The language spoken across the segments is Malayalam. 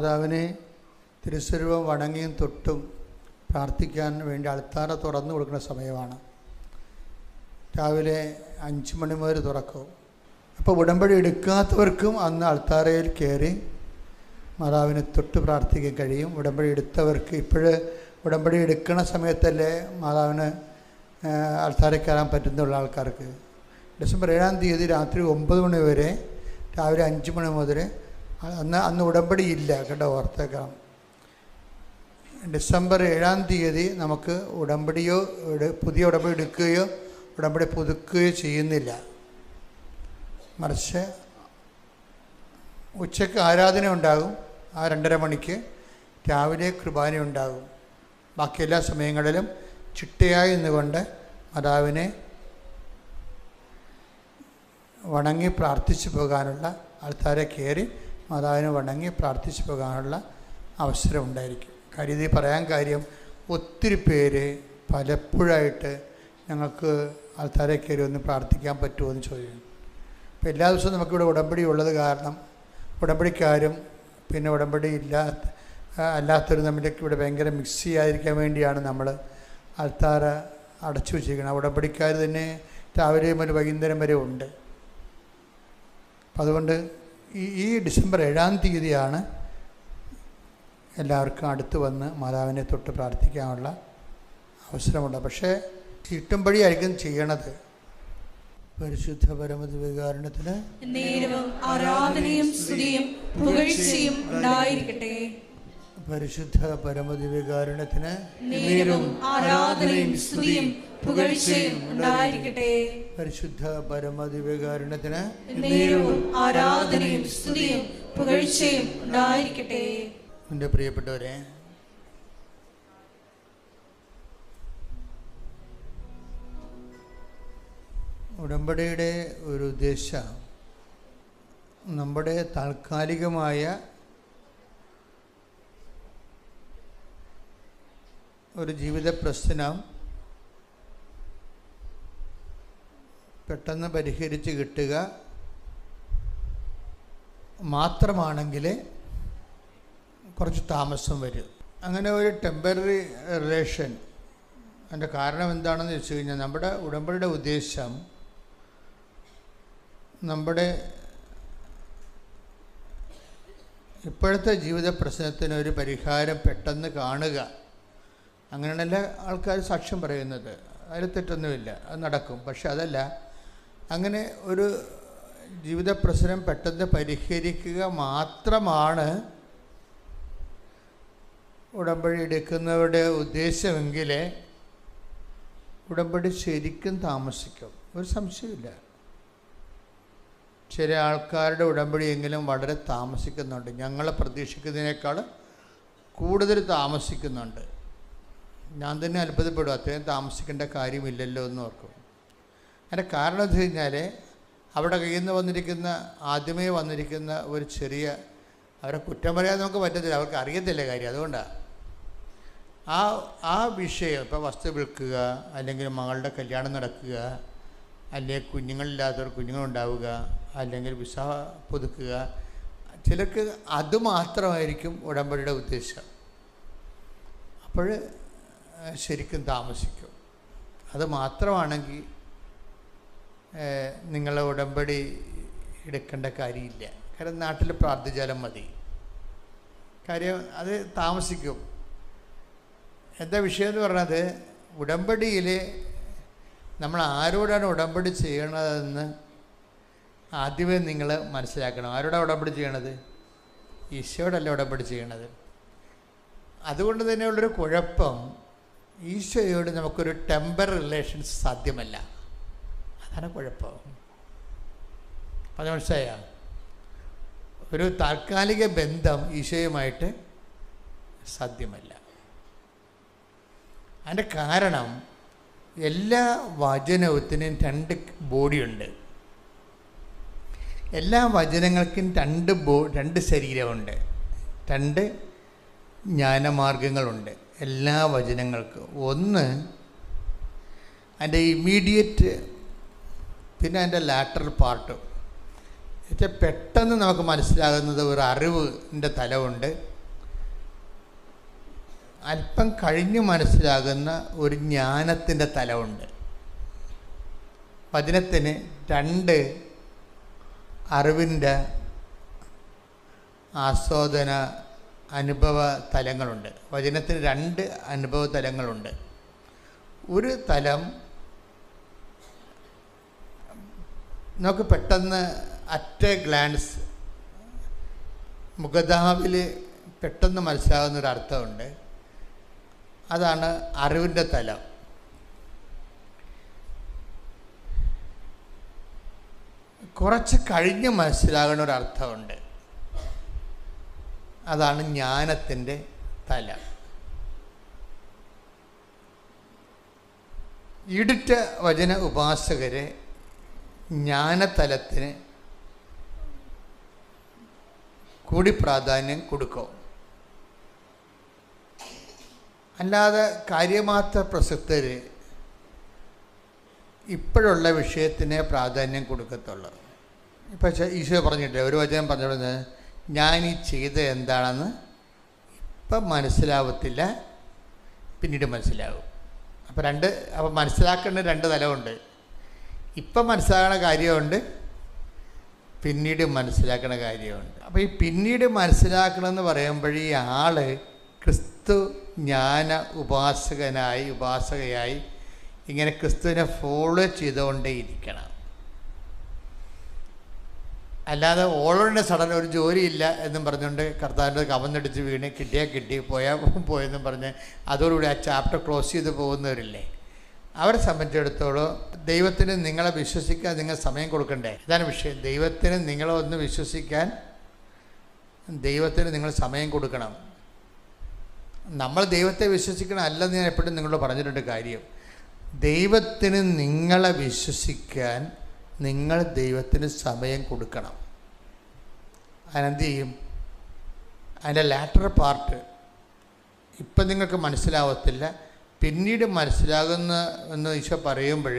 മാതാവിനെ തിരുസ്വരൂപം വണങ്ങിയും തൊട്ടും പ്രാർത്ഥിക്കാൻ വേണ്ടി അൾത്താര തുറന്നു കൊടുക്കുന്ന സമയമാണ്. രാവിലെ 5 മണി മുതൽ തുറക്കും. അപ്പോൾ ഉടമ്പടി എടുക്കാത്തവർക്കും അന്ന് അൾത്താരയിൽ കയറി മാതാവിനെ തൊട്ട് പ്രാർത്ഥിക്കാൻ കഴിയും. ഉടമ്പടി എടുത്തവർക്ക് ഉടമ്പടി എടുക്കുന്ന സമയത്തല്ലേ മാതാവിന് അൾത്താരയിൽ കയറാൻ പറ്റുന്നുള്ള ആൾക്കാർക്ക്. ഡിസംബർ 7-ാം തീയതി രാത്രി 9 മണി വരെ, രാവിലെ 5 മണി മുതൽ അന്ന് ഉടമ്പടി ഇല്ല കേട്ടോ, ഓർത്തേക്കാം. ഡിസംബർ 7-ാം തീയതി നമുക്ക് പുതിയ ഉടമ്പടി എടുക്കുകയോ ഉടമ്പടി പുതുക്കുകയോ ചെയ്യുന്നില്ല. മറിച്ച് ഉച്ചയ്ക്ക് ആരാധന ഉണ്ടാകും, ആ 2:30 മണിക്ക്. രാവിലെ കുർബാന ഉണ്ടാകും. ബാക്കി എല്ലാ സമയങ്ങളിലും ചിട്ടയായി നിന്നുകൊണ്ട് മാതാവിനെ വണങ്ങി പ്രാർത്ഥിച്ചു പോകാനുള്ള, ആൾക്കാരെ കയറി മാതാവിനെ വണങ്ങി പ്രാർത്ഥിച്ചു പോകാനുള്ള അവസരം ഉണ്ടായിരിക്കും. ഇത് പറയാൻ കാര്യം, ഒത്തിരി പേര് പലപ്പോഴായിട്ട് ഞങ്ങൾക്ക് ആൾക്കാരെ കയറി ഒന്ന് പ്രാർത്ഥിക്കാൻ പറ്റുമോ എന്ന് ചോദിക്കും. അപ്പോൾ എല്ലാ ദിവസവും നമുക്കിവിടെ ഉടമ്പടി ഉള്ളത് കാരണം ഉടമ്പടിക്കാരും പിന്നെ ഉടമ്പടി അല്ലാത്തവരും തമ്മിലേക്ക് ഇവിടെ ഭയങ്കര മിക്സ് ചെയ്യാതിരിക്കാൻ വേണ്ടിയാണ് നമ്മൾ ആൾത്താര അടച്ചു വെച്ചിരിക്കുന്നത്. ഉടമ്പടിക്കാർ തന്നെ രാവിലെ മുതൽ വൈകുന്നേരം വരെ ഉണ്ട്. അപ്പം അതുകൊണ്ട് ഈ ഡിസംബർ 7-ാം തീയതിയാണ് എല്ലാവർക്കും അടുത്ത് വന്ന് മാതാവിനെ തൊട്ട് പ്രാർത്ഥിക്കാനുള്ള അവസരമുണ്ട്. പക്ഷേ ചീട്ടും വഴിയായിരിക്കും ചെയ്യണത്. പരിശുദ്ധ പരമദിവ്യകാരുണ്യത്തിന് ആരാധനയും സ്തുതിയും പുകഴ്ചയും ഉണ്ടായിരിക്കട്ടെ. പരിശുദ്ധ പരമദിവ്യകാരുണ്യത്തിന് ആരാധനയും സ്തുതിയും പുകഴ്ചയും ഉണ്ടായിരിക്കട്ടെ. പരിശുദ്ധ പരമദിവ്യകാരുണ്യത്തിന് ആരാധനയും സ്തുതിയും പുകഴ്ചയും ഉണ്ടായിരിക്കട്ടെ. എൻ്റെ പ്രിയപ്പെട്ടവരെ, ഉടമ്പടിയുടെ ഒരു ഉദ്ദേശം നമ്മുടെ താൽക്കാലികമായ ഒരു ജീവിത പ്രശ്നം പെട്ടെന്ന് പരിഹരിച്ച് കിട്ടുക മാത്രമാണെങ്കിൽ കുറച്ച് താമസം വരും. അങ്ങനെ ഒരു ടെമ്പററി റിലേഷൻ, അതിൻ്റെ കാരണം എന്താണെന്ന് വെച്ച് കഴിഞ്ഞാൽ, നമ്മുടെ ഉടമ്പടിയുടെ ഉദ്ദേശം നമ്മുടെ ഇപ്പോഴത്തെ ജീവിത പ്രശ്നത്തിനൊരു പരിഹാരം പെട്ടെന്ന് കാണുക. അങ്ങനെയല്ല ആൾക്കാർ സാക്ഷ്യം പറയുന്നത്, അതിൽ തെറ്റൊന്നുമില്ല, അത് നടക്കും. പക്ഷെ അതല്ല, അങ്ങനെ ഒരു ജീവിത പ്രശ്നം പെട്ടെന്ന് പരിഹരിക്കുക മാത്രമാണ് ഉടമ്പടി എടുക്കുന്നവരുടെ ഉദ്ദേശമെങ്കിൽ ഉടമ്പടി ശരിക്കും താമസിക്കും, ഒരു സംശയമില്ല. ചില ആൾക്കാരുടെ ഉടമ്പടിയെങ്കിലും വളരെ താമസിക്കുന്നുണ്ട്, ഞങ്ങൾ പ്രതീക്ഷിക്കുന്നതിനേക്കാൾ കൂടുതൽ താമസിക്കുന്നുണ്ട്. ഞാൻ തന്നെ അത്ഭുതപ്പെടും, അത്രയും താമസിക്കേണ്ട കാര്യമില്ലല്ലോ എന്ന് ഓർക്കും. അതിൻ്റെ കാരണം എന്ന് വെച്ച് കഴിഞ്ഞാൽ, അവിടെ കയ്യിൽ നിന്ന് ആദ്യമേ വന്നിരിക്കുന്ന ഒരു ചെറിയ, അവരെ കുറ്റം പറയാൻ നമുക്ക് പറ്റത്തില്ല, അവർക്ക് അറിയത്തില്ല കാര്യം. അതുകൊണ്ടാണ് ആ വിഷയം, ഇപ്പോൾ വസ്തു വിൽക്കുക, അല്ലെങ്കിൽ മകളുടെ കല്യാണം നടക്കുക, അല്ലെങ്കിൽ കുഞ്ഞുങ്ങളില്ലാത്തവർ കുഞ്ഞുങ്ങളുണ്ടാവുക, അല്ലെങ്കിൽ വിസ പുതുക്കുക, ചിലർക്ക് അതുമാത്രമായിരിക്കും ഉടമ്പടിയുടെ ഉദ്ദേശം. അപ്പോൾ ശരിക്കും താമസിക്കും. അത് മാത്രമാണെങ്കിൽ നിങ്ങളെ ഉടമ്പടി എടുക്കേണ്ട കാര്യമില്ല. കാരണം നാട്ടിൽ പ്രാർത്ഥിച്ചാലും മതി. കാര്യം അത് താമസിക്കും. എന്താ വിഷയം എന്ന് പറഞ്ഞത്, ഉടമ്പടിയിൽ നമ്മൾ ആരോടാണ് ഉടമ്പടി ചെയ്യണതെന്ന് ആദ്യമേ നിങ്ങൾ മനസ്സിലാക്കണം. ആരോടാണ് ഉടമ്പടി ചെയ്യണത്? ഈശോയോടല്ല ഉടമ്പടി ചെയ്യണത്. അതുകൊണ്ട് തന്നെയുള്ളൊരു കുഴപ്പം, ഈശോയോട് നമുക്കൊരു ടെമ്പററി റിലേഷൻസ് സാധ്യമല്ല. അതാണ് കുഴപ്പം. അത് മനസ്സിലായ? ഒരു താൽക്കാലിക ബന്ധം ഈശോയുമായിട്ട് സാധ്യമല്ല. അതിൻ്റെ കാരണം, എല്ലാ വചനത്തിനും 2 ബോഡിയുണ്ട്. എല്ലാ വചനങ്ങൾക്കും 2 ശരീരമുണ്ട്, 2 ജ്ഞാനമാർഗങ്ങളുണ്ട് എല്ലാ വചനങ്ങൾക്കും. ഒന്ന് അതിൻ്റെ ഇമ്മീഡിയറ്റ്, പിന്നെ അതിൻ്റെ ലാറ്ററൽ പാർട്ടും. പെട്ടെന്ന് നമുക്ക് മനസ്സിലാകുന്നത് ഒരു അറിവിൻ്റെ തലമുണ്ട്, അല്പം കഴിഞ്ഞ് മനസ്സിലാകുന്ന ഒരു ജ്ഞാനത്തിൻ്റെ തലമുണ്ട്. വചനത്തിന് 2 അറിവിൻ്റെ ആസ്വാദന അനുഭവ തലങ്ങളുണ്ട്. വചനത്തിന് 2 അനുഭവ തലങ്ങളുണ്ട്. ഒരു തലം നമുക്ക് പെട്ടെന്ന് അറ്റ് എ ഗ്ലാൻസ് മുഖതാവിൽ പെട്ടെന്ന് മനസ്സിലാകുന്നൊരർത്ഥമുണ്ട്. അതാണ് അറിവിൻ്റെ തലം. കുറച്ച് കഴിഞ്ഞ് മനസ്സിലാകുന്ന ഒരർത്ഥമുണ്ട്. അതാണ് ജ്ഞാനത്തിൻ്റെ തലം. ഈടുറ്റ വചന ഉപാസകരെ ജ്ഞാനതലത്തിന് കൂടി പ്രാധാന്യം കൊടുക്കും. അല്ലാതെ കാര്യമാത്ര പ്രസക്തർ ഇപ്പോഴുള്ള വിഷയത്തിനെ പ്രാധാന്യം കൊടുക്കത്തുള്ളൂ. ഇപ്പം ഈശോ പറഞ്ഞിട്ടില്ല, ഒരു വചനം പറഞ്ഞത് ഞാൻ ഈ ചെയ്തത് എന്താണെന്ന് ഇപ്പം മനസ്സിലാവത്തില്ല, പിന്നീട് മനസ്സിലാവും. അപ്പം മനസ്സിലാക്കേണ്ട 2 തലമുണ്ട്. ഇപ്പം മനസ്സിലാക്കണ കാര്യമുണ്ട്, പിന്നീട് മനസ്സിലാക്കണ കാര്യമുണ്ട്. അപ്പോൾ ഈ പിന്നീട് മനസ്സിലാക്കണമെന്ന് പറയുമ്പോൾ ഈ ആൾ ക്രിസ്തു ജ്ഞാന ഉപാസകയായി ഇങ്ങനെ ക്രിസ്തുവിനെ ഫോളോ ചെയ്തുകൊണ്ടേയിരിക്കണം. അല്ലാതെ ഓൾറെഡി സഡൻ ഒരു ജോലിയില്ല എന്നും പറഞ്ഞുകൊണ്ട് കർത്താവിൻ്റെ കവന്നടിച്ച് വീണ് കിട്ടിയാൽ കിട്ടി പോയെന്നും പറഞ്ഞ് അതോടുകൂടി ആ ചാപ്റ്റർ ക്ലോസ് ചെയ്ത് പോകുന്നവരില്ലേ, അവരെ സംബന്ധിച്ചിടത്തോളം ദൈവത്തിന് നിങ്ങളെ വിശ്വസിക്കാൻ നിങ്ങൾ സമയം കൊടുക്കണ്ടേ? ഇതാണ് വിഷയം. ദൈവത്തിന് നിങ്ങളെ ഒന്ന് വിശ്വസിക്കാൻ ദൈവത്തിന് നിങ്ങൾ സമയം കൊടുക്കണം. നമ്മൾ ദൈവത്തെ വിശ്വസിക്കണം അല്ലെന്ന് ഞാൻ എപ്പോഴും നിങ്ങളോട് പറഞ്ഞിട്ടുണ്ട്. കാര്യം ദൈവത്തിന് നിങ്ങളെ വിശ്വസിക്കാൻ നിങ്ങൾ ദൈവത്തിന് സമയം കൊടുക്കണം. അതിനെന്ത് ചെയ്യും? അതിൻ്റെ ലാറ്റർ പാർട്ട് ഇപ്പം നിങ്ങൾക്ക് മനസ്സിലാവത്തില്ല, പിന്നീട് മനസ്സിലാകുന്ന എന്ന് ഈശോ പറയുമ്പോൾ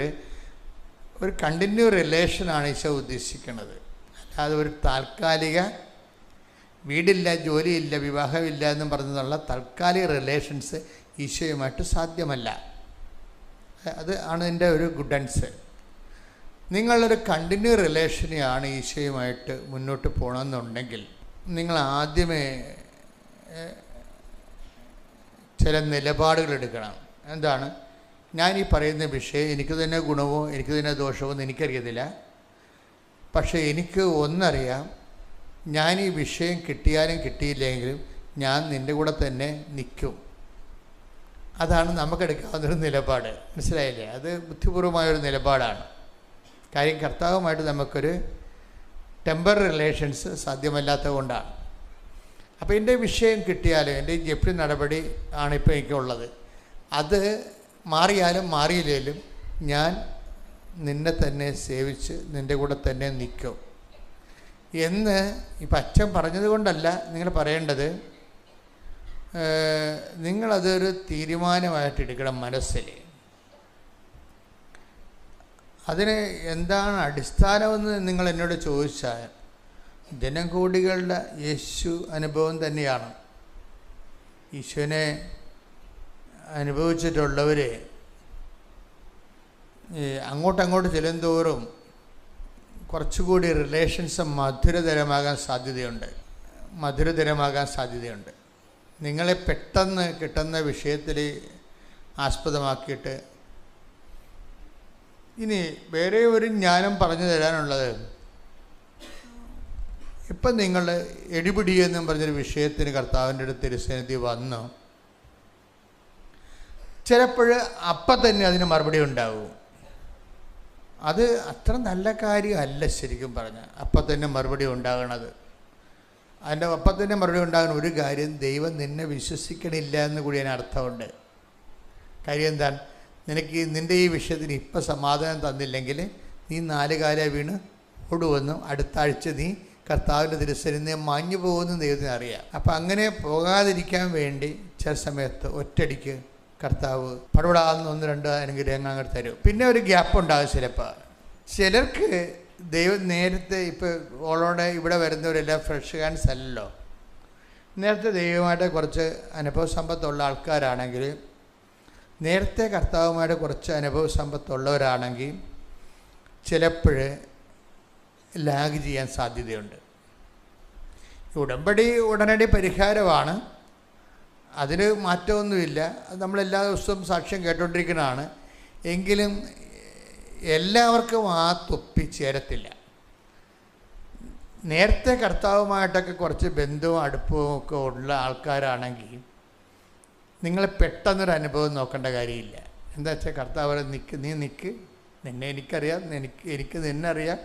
ഒരു കണ്ടിന്യൂ റിലേഷനാണ് ഈശോ ഉദ്ദേശിക്കുന്നത്. അല്ലാതെ ഒരു താൽക്കാലിക വീടില്ല, ജോലിയില്ല, വിവാഹമില്ല എന്നും പറഞ്ഞുള്ള താൽക്കാലിക റിലേഷൻസ് ഈശോയുമായിട്ട് സാധ്യമല്ല. അത് ആണ് എൻ്റെ ഒരു ഗുഡൻസ്. നിങ്ങളൊരു കണ്ടിന്യൂ റിലേഷനെയാണ് ഈശോയുമായിട്ട് മുന്നോട്ട് പോകണമെന്നുണ്ടെങ്കിൽ നിങ്ങൾ ആദ്യമേ ചില നിലപാടുകൾ എടുക്കണം. എന്താണ്? ഞാൻ ഈ പറയുന്ന വിഷയം എനിക്ക് തന്നെ ഗുണമോ എനിക്ക് തന്നെ ദോഷമോ എന്ന് എനിക്കറിയത്തില്ല, പക്ഷേ എനിക്ക് ഒന്നറിയാം, ഞാൻ ഈ വിഷയം കിട്ടിയാലും കിട്ടിയില്ലെങ്കിലും ഞാൻ നിൻ്റെ കൂടെ തന്നെ നിൽക്കും. അതാണ് നമുക്കെടുക്കാവുന്നൊരു നിലപാട്. മനസ്സിലായില്ലേ? അത് ബുദ്ധിപൂർവമായൊരു നിലപാടാണ്. കാര്യം കർത്താവുമായിട്ട് നമുക്കൊരു ടെമ്പററി റിലേഷൻസ് സാധ്യമല്ലാത്തത് കൊണ്ടാണ്. അപ്പോൾ എൻ്റെ വിഷയം കിട്ടിയാലും എൻ്റെ ജപ്തി നടപടി ആണിപ്പോൾ എനിക്കുള്ളത്, അത് മാറിയാലും മാറിയില്ലേലും ഞാൻ നിന്നെ തന്നെ സേവിച്ച് നിൻ്റെ കൂടെ തന്നെ നിൽക്കും എന്ന് ഇപ്പം അച്ഛൻ പറഞ്ഞത് കൊണ്ടല്ല നിങ്ങൾ പറയേണ്ടത്. നിങ്ങളതൊരു തീരുമാനമായിട്ടെടുക്കണം മനസ്സിൽ. അതിന് എന്താണ് അടിസ്ഥാനമെന്ന് നിങ്ങൾ എന്നോട് ചോദിച്ചാൽ ജനകോടികളുടെ യേശു അനുഭവം തന്നെയാണ്. ഈശോനെ അനുഭവിച്ചിട്ടുള്ളവർ അങ്ങോട്ടങ്ങോട്ട് ചെല്ലുന്തോറും കുറച്ചുകൂടി റിലേഷൻസ് മധുരതരമാകാൻ സാധ്യതയുണ്ട്. നിങ്ങളെ പെട്ടെന്ന് കിട്ടുന്ന വിഷയത്തിൽ ആസ്പദമാക്കിയിട്ട് ഇനി വേറെ ഒരു ജ്ഞാനം പറഞ്ഞു തരാനുള്ളത്, ഇപ്പം നിങ്ങൾ എടിപിടി എന്നും പറഞ്ഞൊരു വിഷയത്തിന് കർത്താവിൻ്റെ അടുത്ത് തിരുസന്നിധി വന്നു, ചിലപ്പോൾ അപ്പം തന്നെ അതിന് മറുപടി ഉണ്ടാവും. അത് അത്ര നല്ല കാര്യമല്ല ശരിക്കും പറഞ്ഞാൽ അപ്പം തന്നെ മറുപടി ഉണ്ടാകണത്. അതിൻ്റെ അപ്പം തന്നെ മറുപടി ഉണ്ടാകുന്ന ഒരു കാര്യം, ദൈവം നിന്നെ വിശ്വസിക്കണില്ല എന്ന് കൂടി അതിന് അർത്ഥമുണ്ട്. കാര്യം എന്താണ്? നിനക്ക് നിൻ്റെ ഈ വിഷയത്തിന് ഇപ്പം സമാധാനം തന്നില്ലെങ്കിൽ നീ 4 കാല വീണ് ഓടുവെന്നും അടുത്ത ആഴ്ച നീ കർത്താവിൻ്റെ തിരുസന്നിധിയിൽ മാഞ്ഞു പോകുമെന്നും ദൈവത്തിന് അറിയാം. അപ്പം അങ്ങനെ പോകാതിരിക്കാൻ വേണ്ടി ചില സമയത്ത് ഒറ്റയടിക്ക് കർത്താവ് പടപടാന്ന് 1-2 അനുഗ്രഹങ്ങൾ അങ്ങനെ തരും. പിന്നെ ഒരു ഗ്യാപ്പ് ഉണ്ടാകും. ചിലർക്ക് ദൈവം നേരത്തെ ഇപ്പോൾ ഓളോടെ ഇവിടെ വരുന്നവരെല്ലാം ഫ്രഷ് ഹാൻഡ്സ് അല്ലല്ലോ. നേരത്തെ ദൈവമായിട്ട് കുറച്ച് അനുഭവ സമ്പത്തുള്ള ആൾക്കാരാണെങ്കിൽ, നേരത്തെ കർത്താവുമായിട്ട് കുറച്ച് അനുഭവ സമ്പത്തുള്ളവരാണെങ്കിൽ ചിലപ്പോൾ ലാഗ് ചെയ്യാൻ സാധ്യതയുണ്ട്. ഉടമ്പടി ഉടനടി പരിഹാരമാണ്, അതിന് മാറ്റമൊന്നുമില്ല. അത് നമ്മളെല്ലാ ദിവസവും സാക്ഷ്യം കേട്ടുകൊണ്ടിരിക്കുന്നതാണ്. എങ്കിലും എല്ലാവർക്കും ആ തൊപ്പി ചേരത്തില്ല. നേരത്തെ കർത്താവുമായിട്ടൊക്കെ കുറച്ച് ബന്ധവും അടുപ്പവും ഒക്കെ ഉള്ള ആൾക്കാരാണെങ്കിൽ നിങ്ങൾ പെട്ടെന്നൊരു അനുഭവം നോക്കേണ്ട കാര്യമില്ല. എന്താ വെച്ചാൽ കർത്താവ് നീ നിൽക്ക്, നിന്നെ എനിക്കറിയാം, എനിക്ക് നിന്നെ അറിയാം,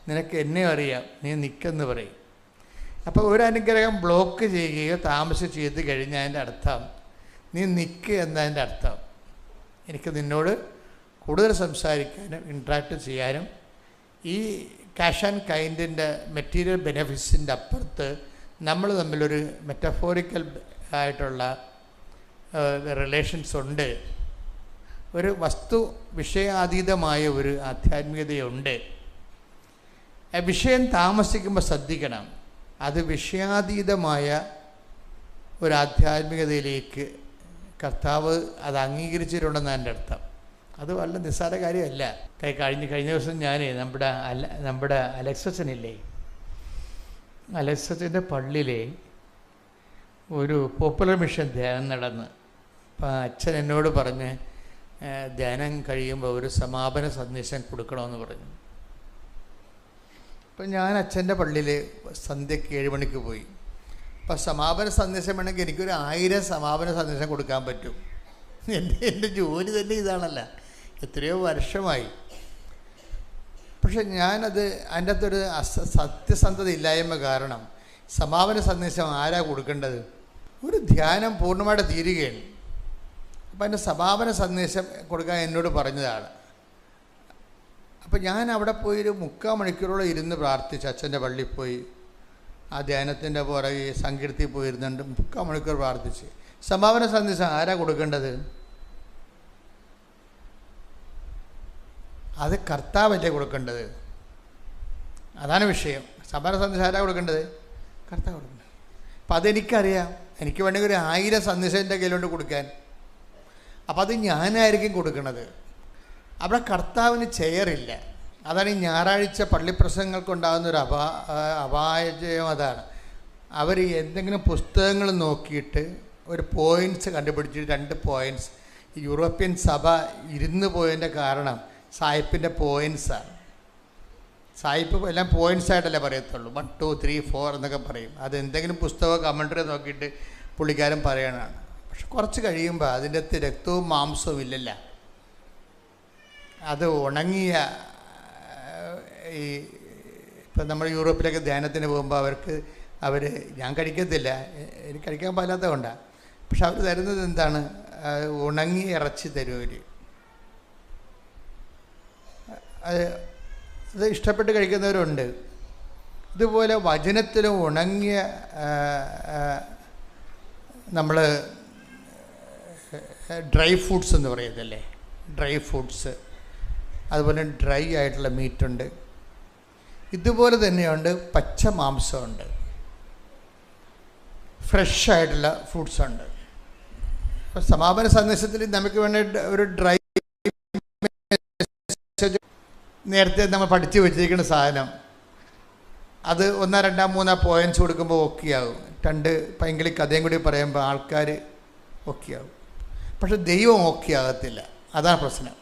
നിനക്ക് എന്നെ അറിയാം, നീ നിൽക്കെന്ന് പറയും. അപ്പോൾ ഒരു അനുഗ്രഹം ബ്ലോക്ക് ചെയ്യുകയോ താമസം ചെയ്ത് കഴിഞ്ഞാൽ അതിൻ്റെ അർത്ഥം നീ നിൽക്ക് എന്നതിൻ്റെ അർത്ഥം എനിക്ക് നിന്നോട് കൂടുതൽ സംസാരിക്കാനും ഇൻട്രാക്ട് ചെയ്യാനും ഈ ക്യാഷ് ആൻഡ് കൈൻഡിൻ്റെ മെറ്റീരിയൽ ബെനഫിറ്റ്സിൻ്റെ അപ്പുറത്ത് നമ്മൾ തമ്മിലൊരു മെറ്റഫോറിക്കൽ ആയിട്ടുള്ള റിലേഷൻസ് ഉണ്ട്, ഒരു വസ്തു വിഷയാതീതമായ ഒരു ആധ്യാത്മികതയുണ്ട്. വിഷയം താമസിക്കുമ്പോൾ ശ്രദ്ധിക്കണം, അത് വിഷയാതീതമായ ഒരു ആധ്യാത്മികതയിലേക്ക് കർത്താവ് അത് അംഗീകരിച്ചിട്ടുണ്ടെന്നാണ് എൻ്റെ അർത്ഥം. അത് വളരെ നിസ്സാര കാര്യമല്ല. കഴിഞ്ഞ ദിവസം ഞാൻ നമ്മുടെ അലക്സച്ചനില്ലേ, അലക്സച്ചൻ്റെ പള്ളിയിലെ ഒരു പോപ്പുലർ മിഷൻ ധ്യാനം നടന്ന്. അപ്പം അച്ഛൻ എന്നോട് പറഞ്ഞ് ധ്യാനം കഴിയുമ്പോൾ ഒരു സമാപന സന്ദേശം കൊടുക്കണമെന്ന് പറഞ്ഞു. അപ്പം ഞാൻ അച്ഛൻ്റെ പള്ളിയിൽ സന്ധ്യയ്ക്ക് 7 മണിക്ക് പോയി. അപ്പം സമാപന സന്ദേശം വേണമെങ്കിൽ എനിക്കൊരു 1000 സമാപന സന്ദേശം കൊടുക്കാൻ പറ്റും. എൻ്റെ ജോലി തന്നെ ഇതാണല്ല, എത്രയോ വർഷമായി. പക്ഷെ ഞാനത് അതിൻ്റെ അകത്തൊരു സത്യസന്ധത ഇല്ലായ്മ കാരണം സമാപന സന്ദേശം ആരാ കൊടുക്കേണ്ടത്? ഒരു ധ്യാനം പൂർണ്ണമായിട്ട് തീരുകയാണ്. അപ്പം എൻ്റെ സമാപന സന്ദേശം കൊടുക്കാൻ എന്നോട് പറഞ്ഞതാണ്. അപ്പം ഞാൻ അവിടെ പോയി ഒരു 3/4 മണിക്കൂറോളം ഇരുന്ന് പ്രാർത്ഥിച്ചു. അച്ഛൻ്റെ പള്ളിയിൽ പോയി ആ ധ്യാനത്തിൻ്റെ പുറകെ സങ്കീർത്തി പോയിരുന്നുണ്ട് 3/4 മണിക്കൂർ പ്രാർത്ഥിച്ച്. സമാപന സന്ദേശം ആരാ കൊടുക്കേണ്ടത്? അത് കർത്താവല്ലേ കൊടുക്കേണ്ടത്? അതാണ് വിഷയം. സമാപന സന്ദേശം ആരാ കൊടുക്കേണ്ടത്? കർത്താവ് കൊടുക്കേണ്ടത്. അപ്പം അതെനിക്കറിയാം. എനിക്ക് വേണമെങ്കിൽ ഒരു 1000 സന്ദേശം എൻ്റെ കയ്യിലോട്ട് കൊടുക്കാൻ. അപ്പം അത് ഞാനായിരിക്കും കൊടുക്കുന്നത്. അവിടെ കർത്താവിന് ചെയറില്ല. അതാണ് ഈ ഞായറാഴ്ച പള്ളിപ്രസംഗങ്ങൾക്കുണ്ടാകുന്നൊരു അപായം. അതാണ് അവർ എന്തെങ്കിലും പുസ്തകങ്ങൾ നോക്കിയിട്ട് ഒരു പോയിൻറ്റ്സ് കണ്ടുപിടിച്ചിട്ട് 2 പോയിൻറ്റ്സ്. യൂറോപ്യൻ സഭ ഇരുന്ന് പോയതിൻ്റെ കാരണം സായിപ്പിൻ്റെ പോയിൻറ്റ്സാണ്. സായിപ്പ് എല്ലാം പോയിൻറ്റ്സ് ആയിട്ടല്ലേ പറയത്തുള്ളൂ. 1 2 3 4 എന്നൊക്കെ പറയും. അത് എന്തെങ്കിലും പുസ്തകമോ കമൻട്രി നോക്കിയിട്ട് പുള്ളിക്കാരൻ പറയണതാണ്. പക്ഷെ കുറച്ച് കഴിയുമ്പോൾ അതിൻ്റെ അകത്ത് രക്തവും മാംസവും ഇല്ലല്ല. അത് ഉണങ്ങിയ ഈ ഇപ്പം നമ്മൾ യൂറോപ്പിലൊക്കെ ധ്യാനത്തിന് പോകുമ്പോൾ ഞാൻ കഴിക്കത്തില്ല, എനിക്ക് കഴിക്കാൻ പാടില്ലാത്തത് കൊണ്ടാണ്. പക്ഷെ അവർ തരുന്നത് എന്താണ്? ഉണങ്ങിയ ഇറച്ചി തരും അവർ. അത് ഇഷ്ടപ്പെട്ട് കഴിക്കുന്നവരുണ്ട്. ഇതുപോലെ വചനത്തിലും ഉണങ്ങിയ നമ്മൾ ഡ്രൈ ഫ്രൂട്ട്സ് എന്ന് പറയുന്നതല്ലേ, ഡ്രൈ ഫ്രൂട്ട്സ്, അതുപോലെ ഡ്രൈ ആയിട്ടുള്ള മീറ്റുണ്ട്. ഇതുപോലെ തന്നെയുണ്ട് പച്ച മാംസമുണ്ട്, ഫ്രഷ് ആയിട്ടുള്ള ഫ്രൂട്ട്സ് ഉണ്ട്. അപ്പോൾ സമാപന സന്ദേശത്തിൽ നമുക്ക് വേണ്ട ഒരു ഡ്രൈ നേരത്തെ നമ്മൾ പഠിച്ചു വെച്ചിരിക്കുന്ന സാധനം അത് 1 2 3 പോയിൻറ്റ്സ് കൊടുക്കുമ്പോൾ ഓക്കെയാകും. 2 പൈങ്കിളി കഥയും കൂടി പറയുമ്പോൾ ആൾക്കാർ ഓക്കെയാകും. പക്ഷെ ദൈവം ഓക്കെ ആകത്തില്ല. അതാണ് പ്രശ്നം.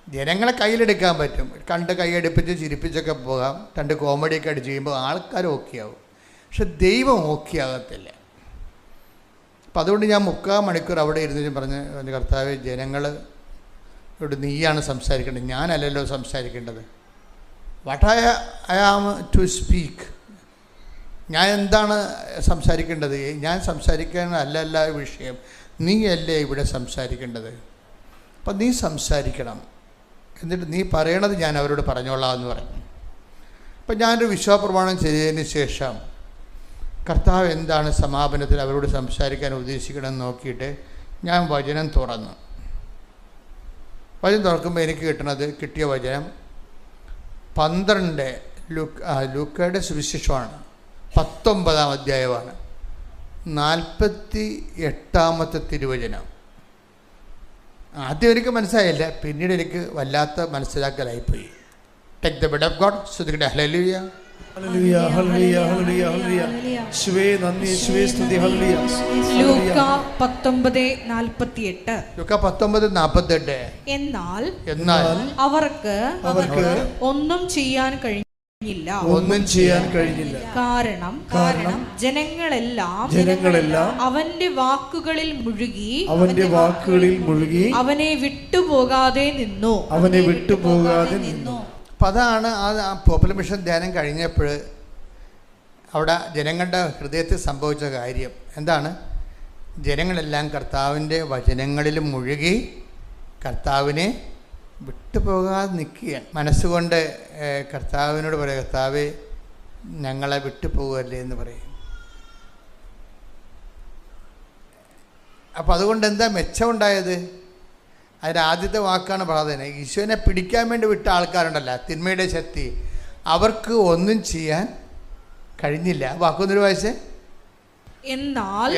ജനങ്ങളെ കയ്യിലെടുക്കാൻ പറ്റും, കണ്ട് കൈയടുപ്പിച്ച് ചിരിപ്പിച്ചൊക്കെ പോകാം, 2 കോമഡിയൊക്കെ അടിച്ച് ചെയ്യുമ്പോൾ ആൾക്കാർ ഓക്കെ ആവും. പക്ഷെ ദൈവം ഓക്കെ ആകത്തില്ല. അപ്പം അതുകൊണ്ട് ഞാൻ 3/4 മണിക്കൂർ അവിടെ ഇരുന്ന് പറഞ്ഞ് കർത്താവേ, ജനങ്ങളോട് നീയാണ് സംസാരിക്കേണ്ടത്, ഞാനല്ലല്ലോ സംസാരിക്കേണ്ടത്. What I am to speak, ഞാൻ എന്താണ് സംസാരിക്കേണ്ടത്? ഞാൻ സംസാരിക്കാനല്ല വിഷയം, നീയല്ലേ ഇവിടെ സംസാരിക്കേണ്ടത്. അപ്പം നീ സംസാരിക്കണം, എന്നിട്ട് നീ പറയണത് ഞാൻ അവരോട് പറഞ്ഞോളാം എന്ന് പറഞ്ഞു. അപ്പം ഞാനൊരു വിശ്വാസപ്രമാണം ചെയ്തതിന് ശേഷം കർത്താവ് എന്താണ് സമാപനത്തിൽ അവരോട് സംസാരിക്കാൻ ഉദ്ദേശിക്കണമെന്ന് നോക്കിയിട്ട് ഞാൻ വചനം തുറന്നു. വചനം തുറക്കുമ്പോൾ എനിക്ക് കിട്ടിയ വചനം 12 ലൂക്കയുടെ സുവിശേഷമാണ്, 19-ാം അധ്യായമാണ്. 48 തിരുവചനം. ആദ്യം എനിക്ക് മനസ്സിലായില്ല, പിന്നീട് എനിക്ക് വല്ലാത്ത മനസ്സിലാക്കലായിപ്പോയി. Take the word of God. ശ്രദ്ധിക്കട്ടെ. ഹല്ലേലൂയ, ഹല്ലേലൂയ, ഹല്ലേലൂയ, ഹല്ലേലൂയ, ഹല്ലേലൂയ. യേശുവേ നന്ദി, യേശുവേ സ്തുതി. ഹല്ലേലൂയ. ലൂക്ക 19:48. ലൂക്ക 19:48. എന്നാൽ അവർക്ക് ഒന്നും ചെയ്യാൻ കഴിഞ്ഞില്ല. കാരണം ജനങ്ങളെല്ലാം അവന്റെ വാക്കുകളിൽ മുഴുകി അവനെ വിട്ടുപോകാതെ നിന്നു. അപ്പം അതാണ് ആ പോപ്പുലർ മിഷൻ ധ്യാനം കഴിഞ്ഞപ്പോൾ അവിടെ ജനങ്ങളുടെ ഹൃദയത്തിൽ സംഭവിച്ച കാര്യം എന്താണ്? ജനങ്ങളെല്ലാം കർത്താവിൻ്റെ വചനങ്ങളിൽ മുഴുകി കർത്താവിനെ വിട്ടുപോകാതെ നിൽക്കുകയാണ്. മനസ്സുകൊണ്ട് കർത്താവിനോട് പറയുക, കർത്താവേ ഞങ്ങളെ വിട്ടുപോകല്ലേ എന്ന് പറയും. അപ്പം അതുകൊണ്ട് എന്താ മെച്ചമുണ്ടായത്? അതിൻ്റെ ആദ്യത്തെ വാക്കാണ് പ്രാർത്ഥന. ഈശോനെ പിടിക്കാൻ വേണ്ടി വിട്ട ആൾക്കാരുണ്ടല്ലോ, തിന്മയുടെ ശക്തി, അവർക്ക് ഒന്നും ചെയ്യാൻ കഴിഞ്ഞില്ല. വാക്കൊന്നൊരു വായിച്ചേ. എന്നാൽ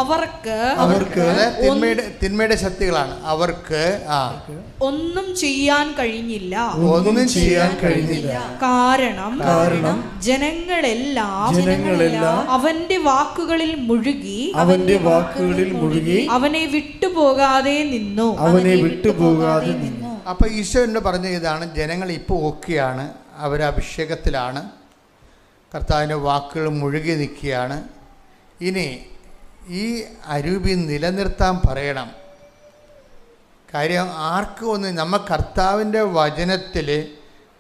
അവർക്ക് തിന്മയുടെ ശക്തികളാണ്, അവർക്ക് ഒന്നും ചെയ്യാൻ കഴിഞ്ഞില്ല. കാരണം ജനങ്ങളെല്ലാം അവന്റെ വാക്കുകളിൽ മുഴുകി അവനെ വിട്ടുപോകാതെ നിന്നു. അപ്പൊ ഈശോ എന്ന് പറഞ്ഞ ഇതാണ്, ജനങ്ങൾ ഇപ്പോൾ ഓക്കെയാണ്, അവർ അഭിഷേകത്തിലാണ്, കർത്താവിൻ്റെ വാക്കുകൾ മുഴുകി നിൽക്കുകയാണ്. ഇനി ഈ അരൂപി നിലനിർത്താൻ പറയണം. കാര്യം ആർക്കും ഒന്ന് നമ്മൾ കർത്താവിൻ്റെ വചനത്തിൽ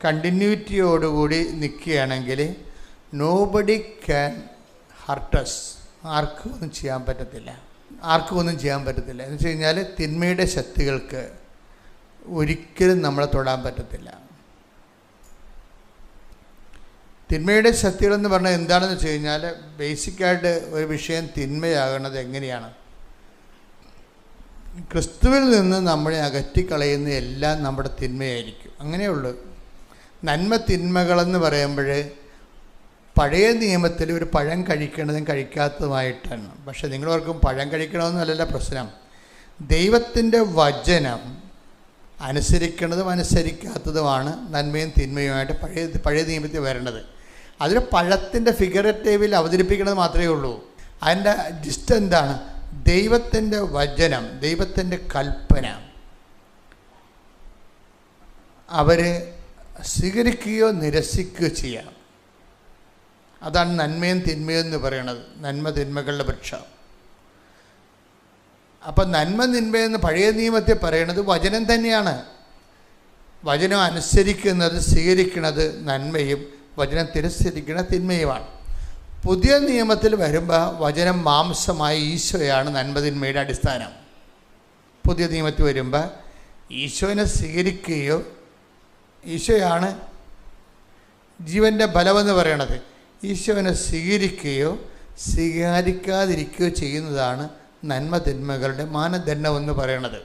കണ്ടിന്യൂറ്റിയോടുകൂടി നിൽക്കുകയാണെങ്കിൽ നോബഡി ക്യാൻ ഹർട്ടസ്. ആർക്കും ഒന്നും ചെയ്യാൻ പറ്റത്തില്ല. എന്ന് വെച്ച് കഴിഞ്ഞാൽ തിന്മയുടെ ശക്തികൾക്ക് ഒരിക്കലും നമ്മളെ തൊടാൻ പറ്റത്തില്ല. തിന്മയുടെ ശക്തികളെന്ന് പറഞ്ഞാൽ എന്താണെന്ന് വെച്ച് കഴിഞ്ഞാൽ, ബേസിക്കായിട്ട് ഒരു വിഷയം തിന്മയാകുന്നത് എങ്ങനെയാണ്? ക്രിസ്തുവിൽ നിന്ന് നമ്മളെ അകറ്റിക്കളയുന്ന എല്ലാം നമ്മുടെ തിന്മയായിരിക്കും. അങ്ങനെയുള്ളൂ. നന്മ തിന്മകളെന്ന് പറയുമ്പോൾ പഴയ നിയമത്തിൽ ഒരു പഴം കഴിക്കണതും കഴിക്കാത്തതുമായിട്ടാണ്. പക്ഷെ നിങ്ങളോർക്കും പഴം കഴിക്കണമെന്നല്ല പ്രശ്നം. ദൈവത്തിൻ്റെ വചനം അനുസരിക്കുന്നതും അനുസരിക്കാത്തതുമാണ് നന്മയും തിന്മയുമായിട്ട് പഴയ നിയമത്തിൽ വരേണ്ടത്. അതിൽ പഴത്തിൻ്റെ ഫിഗറേറ്റീവിൽ അവതരിപ്പിക്കുന്നത് മാത്രമേ ഉള്ളൂ. അതിൻ്റെ ജിസ്റ്റ് എന്താണ്? ദൈവത്തിൻ്റെ വചനം, ദൈവത്തിൻ്റെ കൽപ്പന അവർ സ്വീകരിക്കുകയോ നിരസിക്കുകയോ ചെയ്യാം. അതാണ് നന്മയും തിന്മയും എന്ന് പറയുന്നത്, നന്മ തിന്മകളുടെ വൃക്ഷം. അപ്പം നന്മ തിന്മയെന്ന് പഴയ നിയമത്തിൽ പറയുന്നത് വചനം തന്നെയാണ്. വചനം അനുസരിക്കുന്നത്, സ്വീകരിക്കുന്നത് നന്മയും വചനം തിരസ്കരിക്കുന്നത് തിന്മയുമാണ്. പുതിയ നിയമത്തിൽ വരുമ്പോൾ വചനം മാംസമായ ഈശോയാണ് നന്മ തിന്മയുടെ അടിസ്ഥാനം. പുതിയ നിയമത്തിൽ വരുമ്പോൾ ഈശോനെ സ്വീകരിക്കുകയോ, ഈശോയാണ് ജീവൻ്റെ ബലമെന്ന് പറയണത്, ഈശോനെ സ്വീകരിക്കുകയോ സ്വീകരിക്കാതിരിക്കുകയോ ചെയ്യുന്നതാണ് നന്മ തിന്മകളുടെ മാനദണ്ഡമെന്ന് പറയണത്.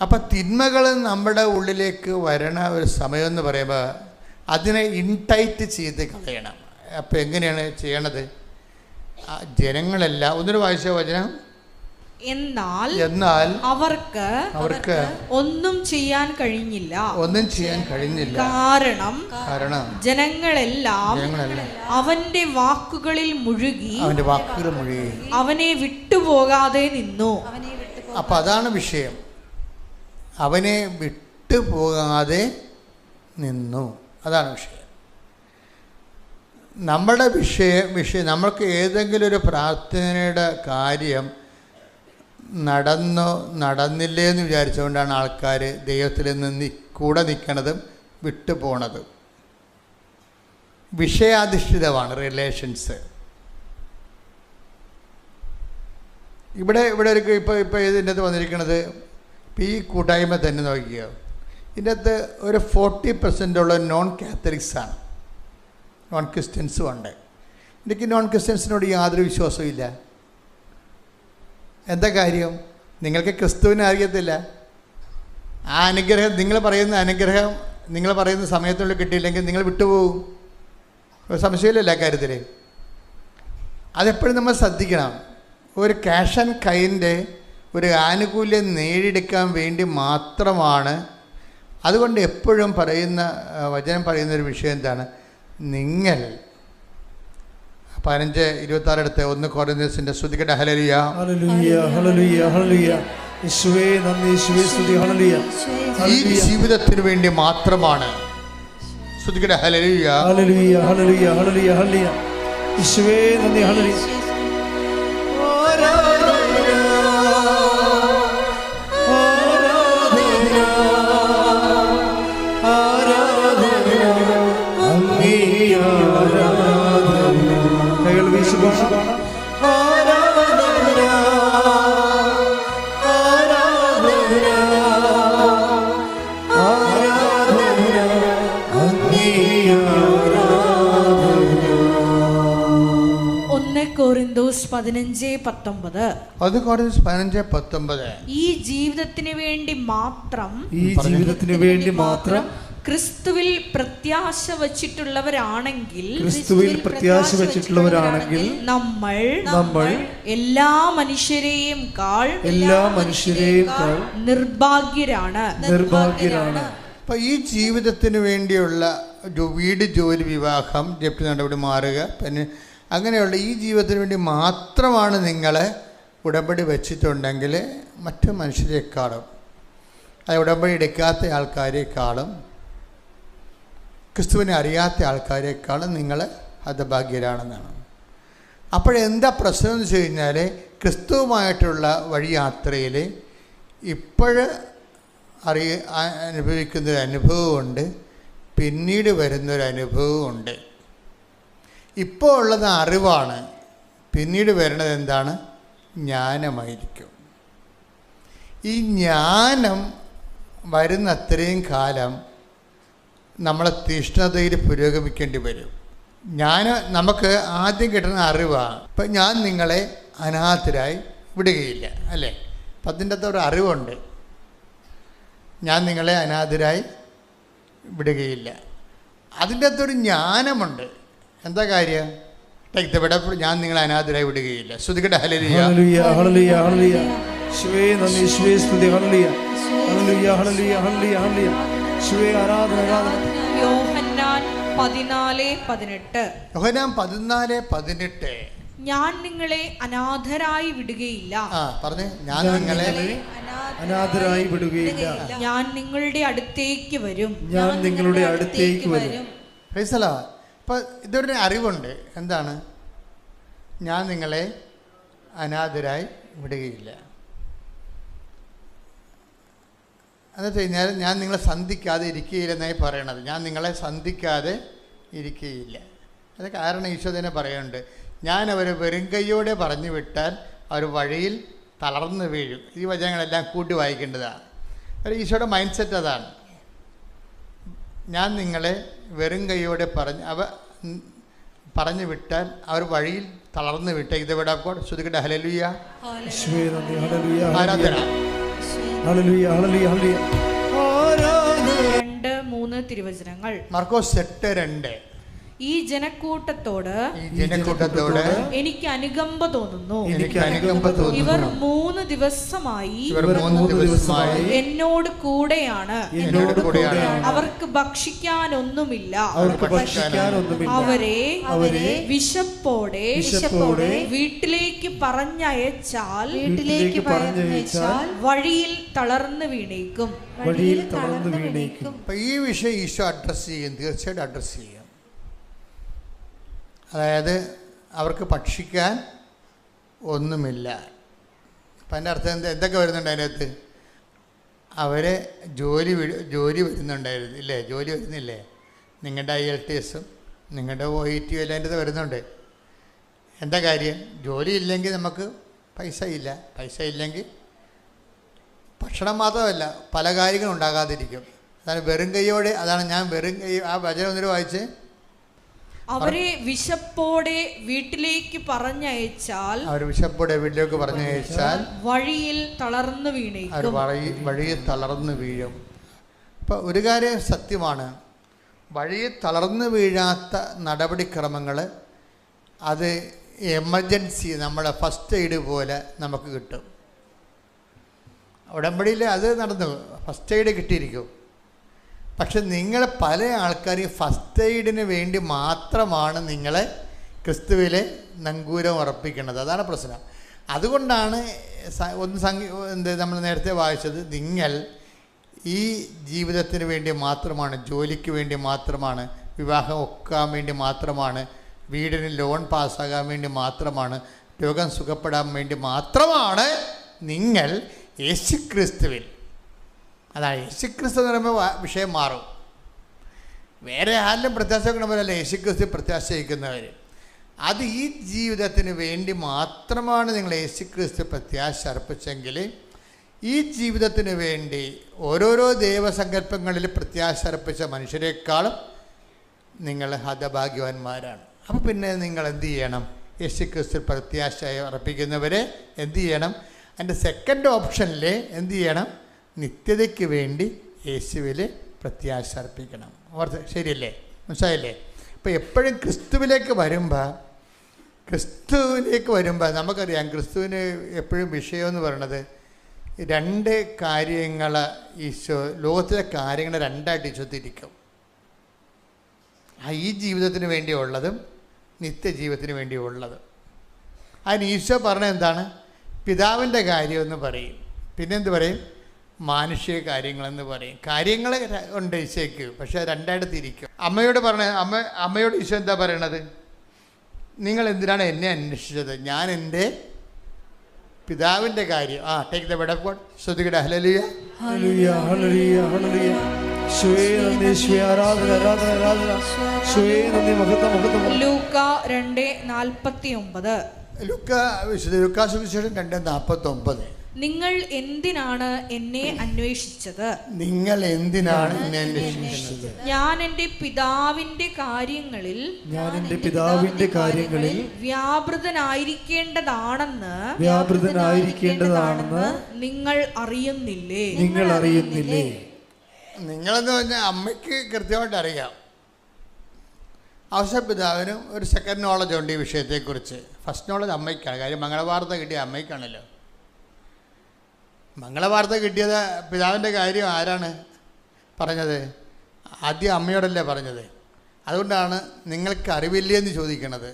അപ്പം തിന്മകൾ നമ്മുടെ ഉള്ളിലേക്ക് വരണ ഒരു സമയമെന്ന് പറയുമ്പോൾ അതിനെ ഇൻടൈറ്റ് ചെയ്ത് കളയണം. അപ്പം എങ്ങനെയാണ് ചെയ്യണത്? ജനങ്ങളെല്ലാം ഒന്നൊരു വായിച്ച വചനം. എന്നാൽ അവർക്ക് ഒന്നും ചെയ്യാൻ കഴിഞ്ഞില്ല. കാരണം ജനങ്ങളെല്ലാം അവന്റെ വാക്കുകളിൽ മുഴുകി അവനെ വിട്ടുപോകാതെ നിന്നു. അപ്പം അതാണ് വിഷയം. അവനെ വിട്ടുപോകാതെ നിന്നു, അതാണ് വിഷയം. നമ്മുടെ വിഷയം നമ്മൾക്ക് ഏതെങ്കിലും ഒരു പ്രാർത്ഥനയുടെ കാര്യം നടന്നില്ലേ എന്ന് വിചാരിച്ചുകൊണ്ടാണ് ആൾക്കാർ ദൈവത്തിൽ നിന്ന് കൂടെ നിൽക്കണതും വിട്ടുപോണതും. വിഷയാധിഷ്ഠിതമാണ് റിലേഷൻസ്. ഇവിടെ ഇപ്പോൾ ഇതിൻ്റെ അകത്ത് വന്നിരിക്കുന്നത്, ഇപ്പോൾ ഈ കൂട്ടായ്മ തന്നെ നോക്കിയോ, ഇതിൻ്റെ അകത്ത് ഒരു 40% ഉള്ള നോൺ കാത്തലിക്സാണ്, നോൺ ക്രിസ്ത്യൻസും ഉണ്ട്. എനിക്ക് നോൺ ക്രിസ്ത്യൻസിനോട് യാതൊരു വിശ്വാസവും ഇല്ല. എന്താ കാര്യം? നിങ്ങൾക്ക് ക്രിസ്തുവിനെ അറിയത്തില്ല. ആ അനുഗ്രഹം, നിങ്ങൾ പറയുന്ന അനുഗ്രഹം നിങ്ങൾ പറയുന്ന സമയത്തുള്ളിൽ കിട്ടിയില്ലെങ്കിൽ നിങ്ങൾ വിട്ടുപോകും. ഒരു സംശയമില്ലല്ലോ ആ കാര്യത്തിൽ. അതെപ്പോഴും നമ്മൾ ശ്രദ്ധിക്കണം. ഒരു ക്യാഷ് ആൻഡ് കൈൻ്റെ ഒരു ആനുകൂല്യം നേടിയെടുക്കാൻ വേണ്ടി മാത്രമാണ്. അതുകൊണ്ട് എപ്പോഴും പറയുന്ന വചനം പറയുന്നൊരു വിഷയം എന്താണ്? നിങ്ങൾ 15:26 എടുത്ത് 1 കൊരിന്ത്യസിന്റെ സ്തുതിക്കട്ടെ. ഹല്ലേലൂയ ഹല്ലേലൂയ ഹല്ലേലൂയ ഹല്ലേലൂയ. യേശുവേ നന്ദി, യേശുവേ സ്തുതി. ഹല്ലേലൂയ. ഈ ജീവിതത്തിന് വേണ്ടി മാത്രമാണ്. സ്തുതിക്കട്ടെ. ഹല്ലേലൂയ ഹല്ലേലൂയ ഹല്ലേലൂയ ഹല്ലേലൂയ ഹല്ലേലൂയ. യേശുവേ നന്ദി. ഹല്ലേലൂയ. കൊരിന്തോസ് 15:19. അത് കൊരിന്തോസ് 15:19. ഈ ജീവിതത്തിന് വേണ്ടി മാത്രം, ഈ ജീവിതത്തിന് വേണ്ടി മാത്രം ക്രിസ്തുവിൽ പ്രത്യാശ വച്ചിട്ടുള്ളവരാണെങ്കിൽ, ക്രിസ്തുവിൽ പ്രത്യാശ വച്ചിട്ടുള്ളവരാണെങ്കിൽ നമ്മൾ എല്ലാ മനുഷ്യരെയും കാൾ നിർഭാഗ്യരാണ്. അപ്പോൾ ഈ ജീവിതത്തിന് വേണ്ടിയുള്ള വീട്, ജോലി, വിവാഹം, ജപ്തി നടപടി മാറുക, പിന്നെ അങ്ങനെയുള്ള ഈ ജീവിതത്തിന് വേണ്ടി മാത്രമാണ് നിങ്ങൾ ഉടമ്പടി വെച്ചിട്ടുണ്ടെങ്കിൽ മറ്റു മനുഷ്യരെക്കാളും, അത് ഉടമ്പടി എടുക്കാത്ത ആൾക്കാരെക്കാളും, ക്രിസ്തുവിനെ അറിയാത്ത ആൾക്കാരെക്കാളും നിങ്ങൾ ഹതഭാഗ്യരാണെന്നാണ്. അപ്പോഴെന്താ പ്രശ്നം എന്ന് വെച്ച് കഴിഞ്ഞാൽ, ക്രിസ്തുവുമായിട്ടുള്ള വഴിയാത്രയിൽ അനുഭവിക്കുന്നൊരു അനുഭവമുണ്ട്, പിന്നീട് വരുന്നൊരനുഭവമുണ്ട്. ഇപ്പോൾ ഉള്ളത് അറിവാണ്, പിന്നീട് വരുന്നത് എന്താണ്? ജ്ഞാനമായിരിക്കും. ഈ ജ്ഞാനം വരുന്ന അത്രയും കാലം നമ്മളെ തീഷ്ണതയിൽ പുരോഗമിക്കേണ്ടി വരും. നമുക്ക് ആദ്യം കിട്ടുന്ന അറിവാണ്. ഇപ്പം ഞാൻ നിങ്ങളെ അനാഥരായി വിടുകയില്ല, അല്ലേ? അപ്പം അതിൻ്റെ അകത്തൊരു അറിവുണ്ട്, ഞാൻ നിങ്ങളെ അനാഥരായി വിടുകയില്ല. അതിൻ്റെ അകത്തൊരു ജ്ഞാനമുണ്ട്. എന്താ കാര്യം? ഞാൻ നിങ്ങളെ അനാഥരായി വിടുകയില്ല. ശ്രുതികട്ടെ. ഹല്ലേലൂയ ഹല്ലേലൂയ ഹല്ലേലൂയ. യേശുവേ നന്ദി, യേശുവേ സ്തുതി. ഹല്ലേലൂയ ഹല്ലേലൂയ ഹല്ലേലൂയ ഹല്ലേലൂയ ഹല്ലേലൂയ. യേശുവേ ആരാധന ആരാധന. യോഹന്നാൻ 14:18. യോഹന്നാൻ 14:18. ഞാൻ നിങ്ങളെ അനാഥരായി വിടുകയില്ല. പറഞ്ഞേ, ഞാൻ നിങ്ങളെ അനാഥരായി വിടുകയില്ല. ഞാൻ നിങ്ങളുടെ അടുത്തേക്ക് വരും. ഞാൻ നിങ്ങളുടെ അടുത്തേക്ക് വരും. Praise the Lord. അപ്പോൾ ഇതൊരു അറിവുണ്ട്. എന്താണ്? ഞാൻ നിങ്ങളെ അനാഥരായി വിടുകയില്ല. എന്ന് വെച്ച് കഴിഞ്ഞാൽ ഞാൻ നിങ്ങളെ സന്ധിക്കാതെ ഇരിക്കുകയില്ലെന്നായി പറയണത്. ഞാൻ നിങ്ങളെ സന്ധിക്കാതെ ഇരിക്കുകയില്ല. അത് കാരണം ഈശോ തന്നെ പറയുന്നുണ്ട്, ഞാൻ അവർ വെറുങ്കയ്യോടെ പറഞ്ഞു വിട്ടാൽ അവർ വഴിയിൽ തളർന്നു വീഴും. ഈ വചനങ്ങളെല്ലാം കൂട്ടി വായിക്കേണ്ടതാണ്. ഈശോയുടെ മൈൻഡ് സെറ്റ് അതാണ്. ഞാൻ നിങ്ങളെ വെറും കൈയോടെ പറഞ്ഞു വിട്ടാൽ അവർ വഴിയിൽ തളർന്നു വിട്ടേ. ഇത് ഇവിടെ ശ്രുതിക്കട്ടെ. ഹല്ലേലൂയ ആരാധന. 2-3 തിരുവചനങ്ങൾ. മർക്കോസ് 8:2. ഈ ജനക്കൂട്ടത്തോട് എനിക്ക് അനുകമ്പ തോന്നുന്നു. ഇവർ 3 ദിവസമായി എന്നോട് കൂടെയാണ്. അവർക്ക് ഭക്ഷിക്കാനൊന്നുമില്ല. അവരെ വിശപ്പോടെ വീട്ടിലേക്ക് പറഞ്ഞയച്ചാൽ വഴിയിൽ തളർന്നു വീണേക്കും. ഈ വിഷയം ഈശോ അഡ്രസ് ചെയ്യും, തീർച്ചയായിട്ടും അഡ്രസ് ചെയ്യും. അതായത് അവർക്ക് ഭക്ഷിക്കാൻ ഒന്നുമില്ല. അപ്പം അതിൻ്റെ അർത്ഥം എന്തൊക്കെ വരുന്നുണ്ട് അതിനകത്ത്? അവരെ ജോലി വരുന്നുണ്ടായിരുന്നു, ഇല്ലേ? ജോലി വരുന്നില്ലേ? നിങ്ങളുടെ IELTS-ഉം നിങ്ങളുടെ OET എല്ലാം അതിൻ്റെ വരുന്നുണ്ട്. എന്താ കാര്യം? ജോലി ഇല്ലെങ്കിൽ നമുക്ക് പൈസ ഇല്ല. പൈസ ഇല്ലെങ്കിൽ ഭക്ഷണം മാത്രമല്ല പല കാര്യങ്ങളും ഉണ്ടാകാതിരിക്കും. അതാണ് വെറും കൈയോടെ. അതാണ് ഞാൻ വെറും കൈ. ആ വചനം ഒന്നിട്ട് വായിച്ച്. അവരെ വിശപ്പോടെ വീട്ടിലേക്ക് പറഞ്ഞയച്ചാൽ വഴിയിൽ തളർന്നു വീണേക്കും. വഴിയിൽ തളർന്നു വീഴും. ഇപ്പം ഒരു കാര്യം സത്യമാണ്, വഴിയിൽ തളർന്നു വീഴാത്ത നടപടിക്രമങ്ങൾ അത് എമർജൻസി നമ്മുടെ ഫസ്റ്റ് എയ്ഡ് പോലെ നമുക്ക് കിട്ടും. ഉടമ്പടിയിൽ അത് നടന്നു, ഫസ്റ്റ് എയ്ഡ് കിട്ടിയിരിക്കും. പക്ഷെ നിങ്ങൾ പല ആൾക്കാരും ഫസ്റ്റ് എയ്ഡിന് വേണ്ടി മാത്രമാണ് നിങ്ങളെ ക്രിസ്തുവിലെ നങ്കൂരം ഉറപ്പിക്കുന്നത്. അതാണ് പ്രശ്നം. അതുകൊണ്ടാണ് നമ്മൾ നേരത്തെ വായിച്ചത്, നിങ്ങൾ ഈ ജീവിതത്തിന് വേണ്ടി മാത്രമാണ്, ജോലിക്ക് വേണ്ടി മാത്രമാണ്, വിവാഹം ഒക്കാൻ വേണ്ടി മാത്രമാണ്, വീടിന് ലോൺ പാസ്സാകാൻ വേണ്ടി മാത്രമാണ്, രോഗം സുഖപ്പെടാൻ വേണ്ടി മാത്രമാണ് നിങ്ങൾ യേശുക്രിസ്തുവിൽ. അതാണ് യേശുക്രിസ്തു എന്ന് പറയുമ്പോൾ വിഷയം മാറും. വേറെ ആരിലും പ്രത്യാശ വയ്ക്കണവരല്ല യേശുക്രിസ്തു പ്രത്യാശ വയ്ക്കുന്നവർ. അത് ഈ ജീവിതത്തിന് വേണ്ടി മാത്രമാണ് നിങ്ങൾ യേശുക്രിസ്തു പ്രത്യാശ അർപ്പിച്ചെങ്കിൽ ഈ ജീവിതത്തിന് വേണ്ടി ഓരോരോ ദൈവസങ്കല്പങ്ങളിൽ പ്രത്യാശ അർപ്പിച്ച മനുഷ്യരെക്കാളും നിങ്ങൾ ഹതഭാഗ്യവാന്മാരാണ്. അപ്പോൾ പിന്നെ നിങ്ങൾ എന്ത് ചെയ്യണം? യേശുക്രിസ്തു പ്രത്യാശ അർപ്പിക്കുന്നവരെ എന്ത് ചെയ്യണം? അതിൻ്റെ സെക്കൻഡ് ഓപ്ഷനിൽ എന്ത് ചെയ്യണം? നിത്യതയ്ക്ക് വേണ്ടി യേശുവിൽ പ്രത്യാശ അർപ്പിക്കണം. ശരിയല്ലേ? മനസ്സിലായില്ലേ? അപ്പോൾ എപ്പോഴും ക്രിസ്തുവിലേക്ക് വരുമ്പോൾ നമുക്കറിയാം, ക്രിസ്തുവിന് എപ്പോഴും വിഷയമെന്ന് പറയണത് രണ്ട് കാര്യങ്ങൾ. ഈശോ ലോകത്തിലെ കാര്യങ്ങൾ രണ്ടായിട്ട് ഈശോ തിരിക്കും. ഈ ജീവിതത്തിന് വേണ്ടിയുള്ളതും നിത്യജീവിതത്തിന് വേണ്ടിയുള്ളതും. അതിന് ഈശോ പറഞ്ഞത് എന്താണ്? പിതാവിൻ്റെ കാര്യമെന്ന് പറയും, പിന്നെന്ത് പറയും? മാനുഷിക കാര്യങ്ങളെന്ന് പറയും. കാര്യങ്ങൾ ഉണ്ട് ഈശോയ്ക്ക്, പക്ഷേ രണ്ടായിട്ട് തിരിക്കും. അമ്മയോട് അമ്മയോട് ഈശോ എന്താ പറയണത്? നിങ്ങൾ എന്തിനാണ് എന്നെ അന്വേഷിച്ചത്? ഞാൻ എൻ്റെ പിതാവിൻ്റെ കാര്യം. Take the word of God. ശ്രദ്ധിക്കട്ടെ. ഹല്ലേലൂയ, ഹല്ലേലൂയ, ഹല്ലേലൂയ, ഹല്ലേലൂയ. യേശുവേ നന്ദി, യേശുവേ ആരാധന, ആരാധന, ആരാധന. യേശുവേ നന്ദി, മഹത്വം, മഹത്വം. ലൂക്ക 2:49. ലൂക്കാ സുവിശേഷം 2:49. നിങ്ങൾ എന്തിനാണ് എന്നെ അന്വേഷിച്ചത്? നിങ്ങൾ എന്തിനാണ് എന്നെ അന്വേഷിച്ചത്? ഞാൻ എൻ്റെ പിതാവിന്റെ കാര്യങ്ങളിൽ വ്യാപൃതനായിരിക്കേണ്ടതാണെന്ന് നിങ്ങൾ അറിയുന്നില്ലേ? നിങ്ങളെന്ന് പറഞ്ഞാൽ അമ്മയ്ക്ക് കൃത്യമായിട്ട് അറിയാം. ഔഷപിതാവിനും ഒരു സെക്കൻഡ് നോളജ് ഉണ്ട് ഈ വിഷയത്തെക്കുറിച്ച്. ഫസ്റ്റ് നോളജ് അമ്മയ്ക്കാണ്. കാര്യം മംഗളവാർത്ത കിട്ടിയ അമ്മയ്ക്കാണല്ലോ. മംഗളവാർത്ത കിട്ടിയത് പിതാവിൻ്റെ കാര്യം ആരാണ് പറഞ്ഞത്? ആദ്യം അമ്മയോടല്ലേ പറഞ്ഞത്. അതുകൊണ്ടാണ് നിങ്ങൾക്ക് അറിവില്ലേ എന്ന് ചോദിക്കണത്.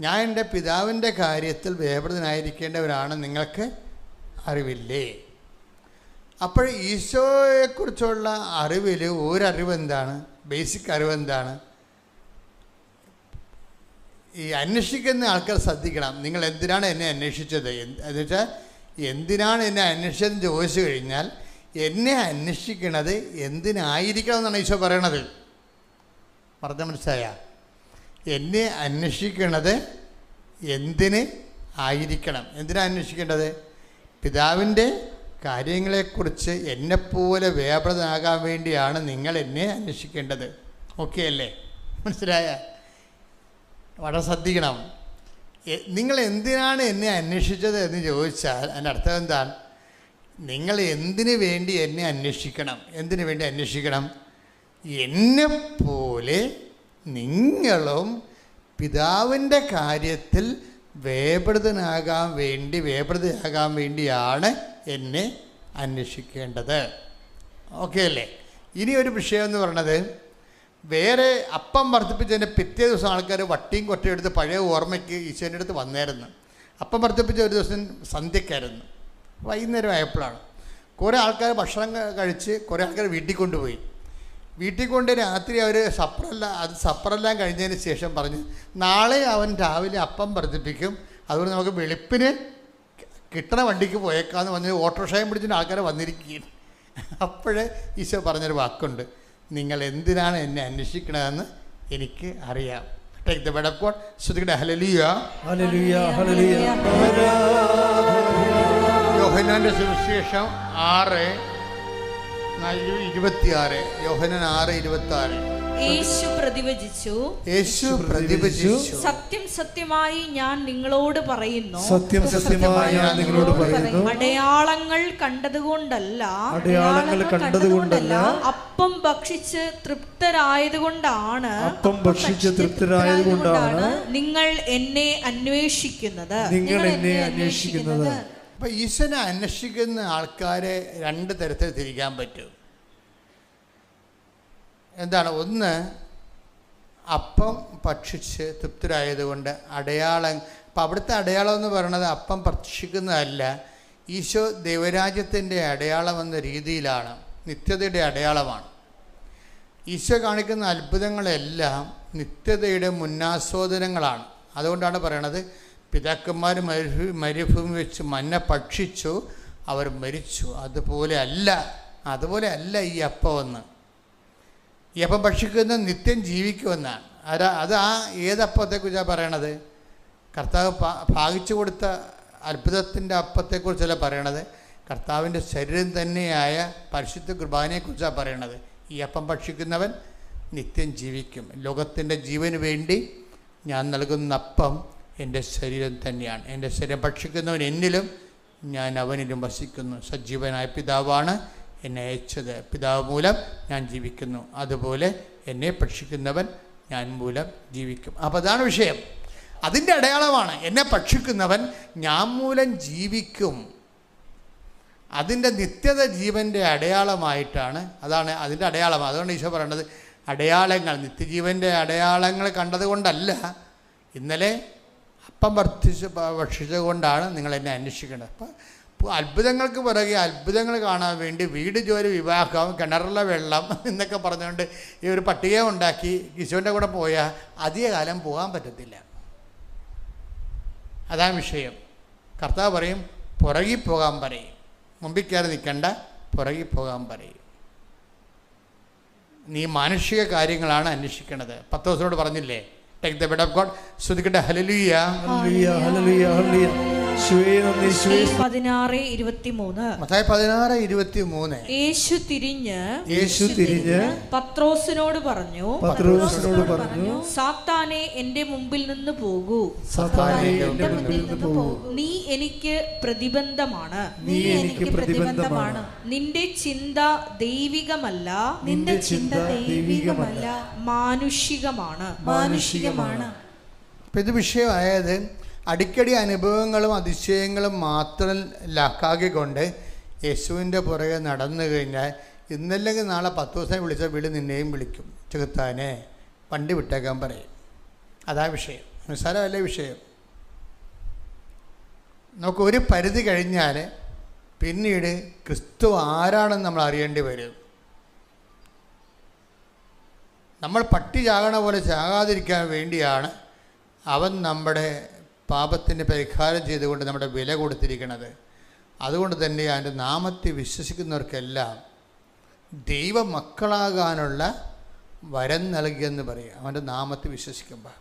ഞാൻ എൻ്റെ പിതാവിൻ്റെ കാര്യത്തിൽ വ്യാപൃതനായിരിക്കേണ്ടവരാണ്, നിങ്ങൾക്ക് അറിവില്ലേ? അപ്പോൾ ഈശോയെക്കുറിച്ചുള്ള അറിവിൽ ഒരറിവെന്താണ്? ബേസിക് അറിവെന്താണ്? ഈ അന്വേഷിക്കുന്ന ആൾക്കാർ ശ്രദ്ധിക്കണം. നിങ്ങൾ എന്തിനാണ് എന്നെ അന്വേഷിച്ചത് എന്ന് വെച്ചാൽ, എന്തിനാണ് എന്നെ അന്വേഷിച്ചതെന്ന് ചോദിച്ചു കഴിഞ്ഞാൽ എന്നെ അന്വേഷിക്കണത് എന്തിനായിരിക്കണം എന്നാണ് ഈശോ പറയണത്. പറഞ്ഞ മനസ്സിലായ? എന്നെ അന്വേഷിക്കണത് എന്തിന് ആയിരിക്കണം? എന്തിനാണ് അന്വേഷിക്കേണ്ടത്? പിതാവിൻ്റെ കാര്യങ്ങളെക്കുറിച്ച് എന്നെപ്പോലെ വ്യാപൃതനാകാൻ വേണ്ടിയാണ് നിങ്ങൾ എന്നെ അന്വേഷിക്കേണ്ടത്. ഓക്കെ അല്ലേ? മനസ്സിലായ? വളരെ ശ്രദ്ധിക്കണം. നിങ്ങൾ എന്തിനാണ് എന്നെ അന്വേഷിച്ചത് എന്ന് ചോദിച്ചാൽ അതിൻ്റെ അർത്ഥം എന്താണ്? നിങ്ങൾ എന്തിനു വേണ്ടി എന്നെ അന്വേഷിക്കണം? എന്തിനു വേണ്ടി അന്വേഷിക്കണം? എന്നെപ്പോലെ നിങ്ങളും പിതാവിൻ്റെ കാര്യത്തിൽ വ്യാപൃതയാകാൻ വേണ്ടിയാണ് എന്നെ അന്വേഷിക്കേണ്ടത്. ഓക്കെ അല്ലേ? ഇനി ഒരു വിഷയം എന്ന് പറയണത്, വേറെ അപ്പം വർദ്ധിപ്പിച്ചതിൻ്റെ പിറ്റേ ദിവസം ആൾക്കാർ വട്ടിയും കൊട്ടയും എടുത്ത് പഴയ ഓർമ്മയ്ക്ക് ഈശോൻ്റെ അടുത്ത് വന്നായിരുന്നു. അപ്പം വർദ്ധിപ്പിച്ച ഒരു ദിവസം സന്ധ്യക്കായിരുന്നു, വൈകുന്നേരം ആയപ്പോഴാണ്. കുറേ ആൾക്കാർ ഭക്ഷണം കഴിച്ച് കുറേ ആൾക്കാർ വീട്ടിൽ കൊണ്ടുപോയി. വീട്ടിൽ കൊണ്ട് രാത്രി അവർ സപ്പറെല്ലാം കഴിഞ്ഞതിന് ശേഷം പറഞ്ഞു, നാളെ അവൻ രാവിലെ അപ്പം വർദ്ധിപ്പിക്കും, അതുകൊണ്ട് നമുക്ക് വെളുപ്പിന് കിട്ടണ വണ്ടിക്ക് പോയേക്കാന്ന് പറഞ്ഞ് ഓട്ടോറിക്ഷയും പിടിച്ചിട്ട് ആൾക്കാർ വന്നിരിക്കുകയാണ്. അപ്പോഴേ ഈശോ പറഞ്ഞൊരു വാക്കുണ്ട്, നിങ്ങൾ എന്തിനാണ് എന്നെ അന്വേഷിക്കണതെന്ന് എനിക്ക് അറിയാം. Take the word of God. ശ്രദ്ധിക്കട്ടെ. ഹല്ലേലൂയ, ഹല്ലേലൂയ, ഹല്ലേലൂയ. യോഹന്നാന്റെ സുവിശേഷം 6:26. യോഹന്നാൻ 6:26. യേശു പ്രതിവചിച്ചു, സത്യം സത്യമായി ഞാൻ നിങ്ങളോട് പറയുന്നു, സത്യം സത്യമായി ഞാൻ നിങ്ങളോട് പറയുന്നു, അടയാളങ്ങൾ കണ്ടതുകൊണ്ടല്ല അപ്പം ഭക്ഷിച്ച് തൃപ്തരായതുകൊണ്ടാണ് നിങ്ങൾ എന്നെ അന്വേഷിക്കുന്നത്. അപ്പൊ ഈശ്വരനെ അന്വേഷിക്കുന്ന ആൾക്കാരെ രണ്ട് തരത്തിൽ തിരിക്കാൻ പറ്റും. എന്താണ്? ഒന്ന്, അപ്പം ഭക്ഷിച്ച് തൃപ്തരായതുകൊണ്ട് അടയാളം. അപ്പം അവിടുത്തെ അടയാളം എന്ന് പറയുന്നത് അപ്പം ഭക്ഷിക്കുന്നതല്ല, ഈശോ ദൈവരാജ്യത്തിൻ്റെ അടയാളം എന്ന രീതിയിലാണ്, നിത്യതയുടെ അടയാളമാണ്. ഈശോ കാണിക്കുന്ന അത്ഭുതങ്ങളെല്ലാം നിത്യതയുടെ മുന്നാസ്വാദനങ്ങളാണ്. അതുകൊണ്ടാണ് പറയണത്, പിതാക്കന്മാർ മരുഭൂമി വെച്ച് മന്ന ഭക്ഷിച്ചു, അവർ മരിച്ചു. അതുപോലെ അല്ല ഈ അപ്പമെന്ന്. ഈ അപ്പം ഭക്ഷിക്കുന്ന നിത്യം ജീവിക്കുമെന്നാണ്. അത് ഏതപ്പത്തെക്കുറിച്ചാണ് പറയണത്? കർത്താവ് ഭാഗിച്ചു കൊടുത്ത അത്ഭുതത്തിൻ്റെ അപ്പത്തെക്കുറിച്ചല്ല പറയണത്, കർത്താവിൻ്റെ ശരീരം തന്നെയായ പരിശുദ്ധ കുർബാനയെക്കുറിച്ചാണ് പറയണത്. ഈ അപ്പം ഭക്ഷിക്കുന്നവൻ നിത്യം ജീവിക്കും. ലോകത്തിൻ്റെ ജീവന് വേണ്ടി ഞാൻ നൽകുന്ന അപ്പം എൻ്റെ ശരീരം തന്നെയാണ്. എൻ്റെ ശരീരം ഭക്ഷിക്കുന്നവൻ എന്നിലും ഞാൻ അവനിലും വസിക്കുന്നു. സജീവനായ പിതാവാണ് എന്നെ അയച്ചത്, പിതാവ് മൂലം ഞാൻ ജീവിക്കുന്നു. അതുപോലെ എന്നെ ഭക്ഷിക്കുന്നവൻ ഞാൻ മൂലം ജീവിക്കും. അപ്പോൾ അതാണ് വിഷയം. അതിൻ്റെ അടയാളമാണ്, എന്നെ ഭക്ഷിക്കുന്നവൻ ഞാൻ മൂലം ജീവിക്കും. അതിൻ്റെ നിത്യത ജീവൻ്റെ അടയാളമായിട്ടാണ്. അതാണ് അതിൻ്റെ അടയാളം. അതുകൊണ്ട് ഈശോ പറയേണ്ടത് അടയാളങ്ങൾ, നിത്യജീവൻ്റെ അടയാളങ്ങൾ കണ്ടതുകൊണ്ടല്ല, ഇന്നലെ അപ്പം ഭക്ഷിച്ചുകൊണ്ടാണ് നിങ്ങൾ എന്നെ അന്വേഷിക്കേണ്ടത്. അപ്പോൾ അത്ഭുതങ്ങൾക്ക് പുറകെ അത്ഭുതങ്ങൾ കാണാൻ വേണ്ടി വീട് ജോലി, വിവാഹം, കിണറിലെ വെള്ളം എന്നൊക്കെ പറഞ്ഞുകൊണ്ട് ഈ ഒരു പട്ടിക ഉണ്ടാക്കി ഈശോൻ്റെ കൂടെ പോയാൽ അധികകാലം പോകാൻ പറ്റത്തില്ല. അതാണ് വിഷയം. കർത്താവ് പറയും, പുറകിൽ പോകാൻ പറയും, മുമ്പിൽ കയറി നിൽക്കണ്ട, പുറകിൽ പോകാൻ പറയും. നീ മാനുഷിക കാര്യങ്ങളാണ് അന്വേഷിക്കേണ്ടത്. പത്രോസിനോട് പറഞ്ഞില്ലേ, take the word of God. ശ്രുതിക്കട്ടെ ഹല്ലേലൂയ, ഹല്ലേലൂയ, ഹല്ലേലൂയ, ഹല്ലേലൂയ. മത്തായി 16:23. യേശു തിരിഞ്ഞ് പത്രോസിനോട് പറഞ്ഞു, സാത്താനെ എന്റെ മുമ്പിൽ നിന്ന് പോകൂ, നീ എനിക്ക് പ്രതിബന്ധമാണ്. നിന്റെ ചിന്ത ദൈവികമല്ല, മാനുഷികമാണ്. ഇത് വിഷയമായത് അടിക്കടി അനുഭവങ്ങളും അതിശയങ്ങളും മാത്രം ലാക്കാക്കിക്കൊണ്ട് യേശുവിൻ്റെ പുറകെ നടന്നു കഴിഞ്ഞാൽ ഇന്നല്ലെങ്കിൽ നാളെ 10 ദിവസം വിളിച്ച വിളി നിന്നെയും വിളിക്കും. ചെകുത്താനെ വണ്ടി വിട്ടേക്കാൻ പറയും. അതാ വിഷയം. നിസ്സാരമല്ല വിഷയം. നമുക്ക് ഒരു പരിധി കഴിഞ്ഞാൽ പിന്നീട് ക്രിസ്തു ആരാണെന്ന് നമ്മൾ അറിയേണ്ടി വരും. നമ്മൾ പട്ടി ചാകണ പോലെ ചാകാതിരിക്കാൻ വേണ്ടിയാണ് അവൻ നമ്മുടെ പാപത്തിന് പരിഹാരം ചെയ്തുകൊണ്ട് നമ്മുടെ വില കൊടുത്തിരിക്കുന്നത്. അതുകൊണ്ട് തന്നെ അവൻ്റെ നാമത്തെ വിശ്വസിക്കുന്നവർക്കെല്ലാം ദൈവമക്കളാകാനുള്ള വരം നൽകിയെന്ന് പറയും, അവൻ്റെ നാമത്തെ വിശ്വസിക്കുമ്പോൾ.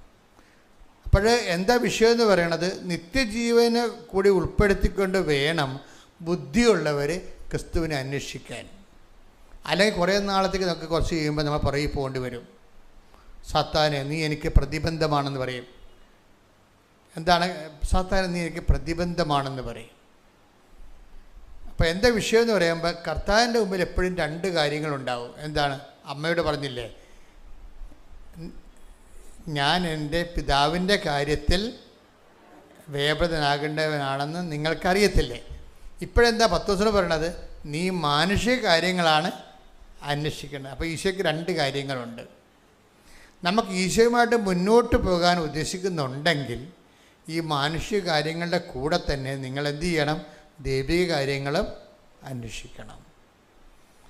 അപ്പോൾ എന്താ വിഷയം എന്ന് പറയണത്? നിത്യജീവനെ കൂടി ഉൾപ്പെടുത്തിക്കൊണ്ട് വേണം ബുദ്ധിയുള്ളവർ ക്രിസ്തുവിനെ അന്വേഷിക്കാൻ. അല്ലെങ്കിൽ കുറേ നാളത്തേക്ക് നമുക്ക് കുറച്ച് കഴിയുമ്പോൾ നമ്മൾ പുറകിൽ പോകേണ്ടി വരും. സാത്താനെ നീ എനിക്ക് പ്രതിബന്ധമാണെന്ന് പറയും. എന്താണ് സാത്താനെ നീ എനിക്ക് പ്രതിബന്ധമാണെന്ന് പറയും. അപ്പോൾ എന്താ വിഷയം എന്ന് പറയുമ്പോൾ കർത്താവിൻ്റെ മുമ്പിൽ എപ്പോഴും 2 കാര്യങ്ങളുണ്ടാവും. എന്താണ്? അമ്മയോട് പറഞ്ഞില്ലേ, ഞാൻ എൻ്റെ പിതാവിൻ്റെ കാര്യത്തിൽ വേപൃതനാകേണ്ടവനാണെന്ന് നിങ്ങൾക്കറിയത്തില്ലേ? ഇപ്പോഴെന്താ പത്രോസിനോട് പറയണത്? നീ മാനുഷിക കാര്യങ്ങളാണ് അന്വേഷിക്കേണ്ടത്. അപ്പോൾ ഈശോയ്ക്ക് 2 കാര്യങ്ങളുണ്ട്. നമുക്ക് ഈശോയുമായിട്ട് മുന്നോട്ട് പോകാൻ ഉദ്ദേശിക്കുന്നുണ്ടെങ്കിൽ ഈ മാനുഷിക കാര്യങ്ങളുടെ കൂടെ തന്നെ നിങ്ങൾ എന്ത് ചെയ്യണം? ദൈവിക കാര്യങ്ങളും അന്വേഷിക്കണം.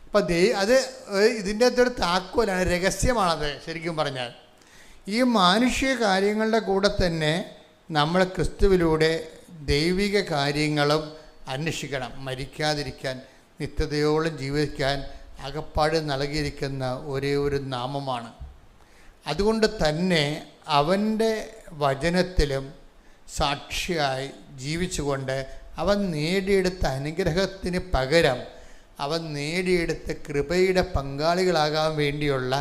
അപ്പോൾ അത് ഇതിൻ്റെ അകത്തൊരു താക്കോലാണ്, രഹസ്യമാണത്. ശരിക്കും പറഞ്ഞാൽ ഈ മാനുഷിക കാര്യങ്ങളുടെ കൂടെ തന്നെ നമ്മൾ ക്രിസ്തുവിലൂടെ ദൈവിക കാര്യങ്ങളും അന്വേഷിക്കണം. മരിക്കാതിരിക്കാൻ, നിത്യതയോളം ജീവിക്കാൻ അകപ്പാട് നൽകിയിരിക്കുന്ന ഒരേ ഒരു നാമമാണ്. അതുകൊണ്ട് തന്നെ അവൻ്റെ വചനത്തിലും സാക്ഷിയായി ജീവിച്ചുകൊണ്ട് അവൻ നേടിയെടുത്ത അനുഗ്രഹത്തിന് പകരം അവൻ നേടിയെടുത്ത കൃപയുടെ പങ്കാളികളാകാൻ വേണ്ടിയുള്ള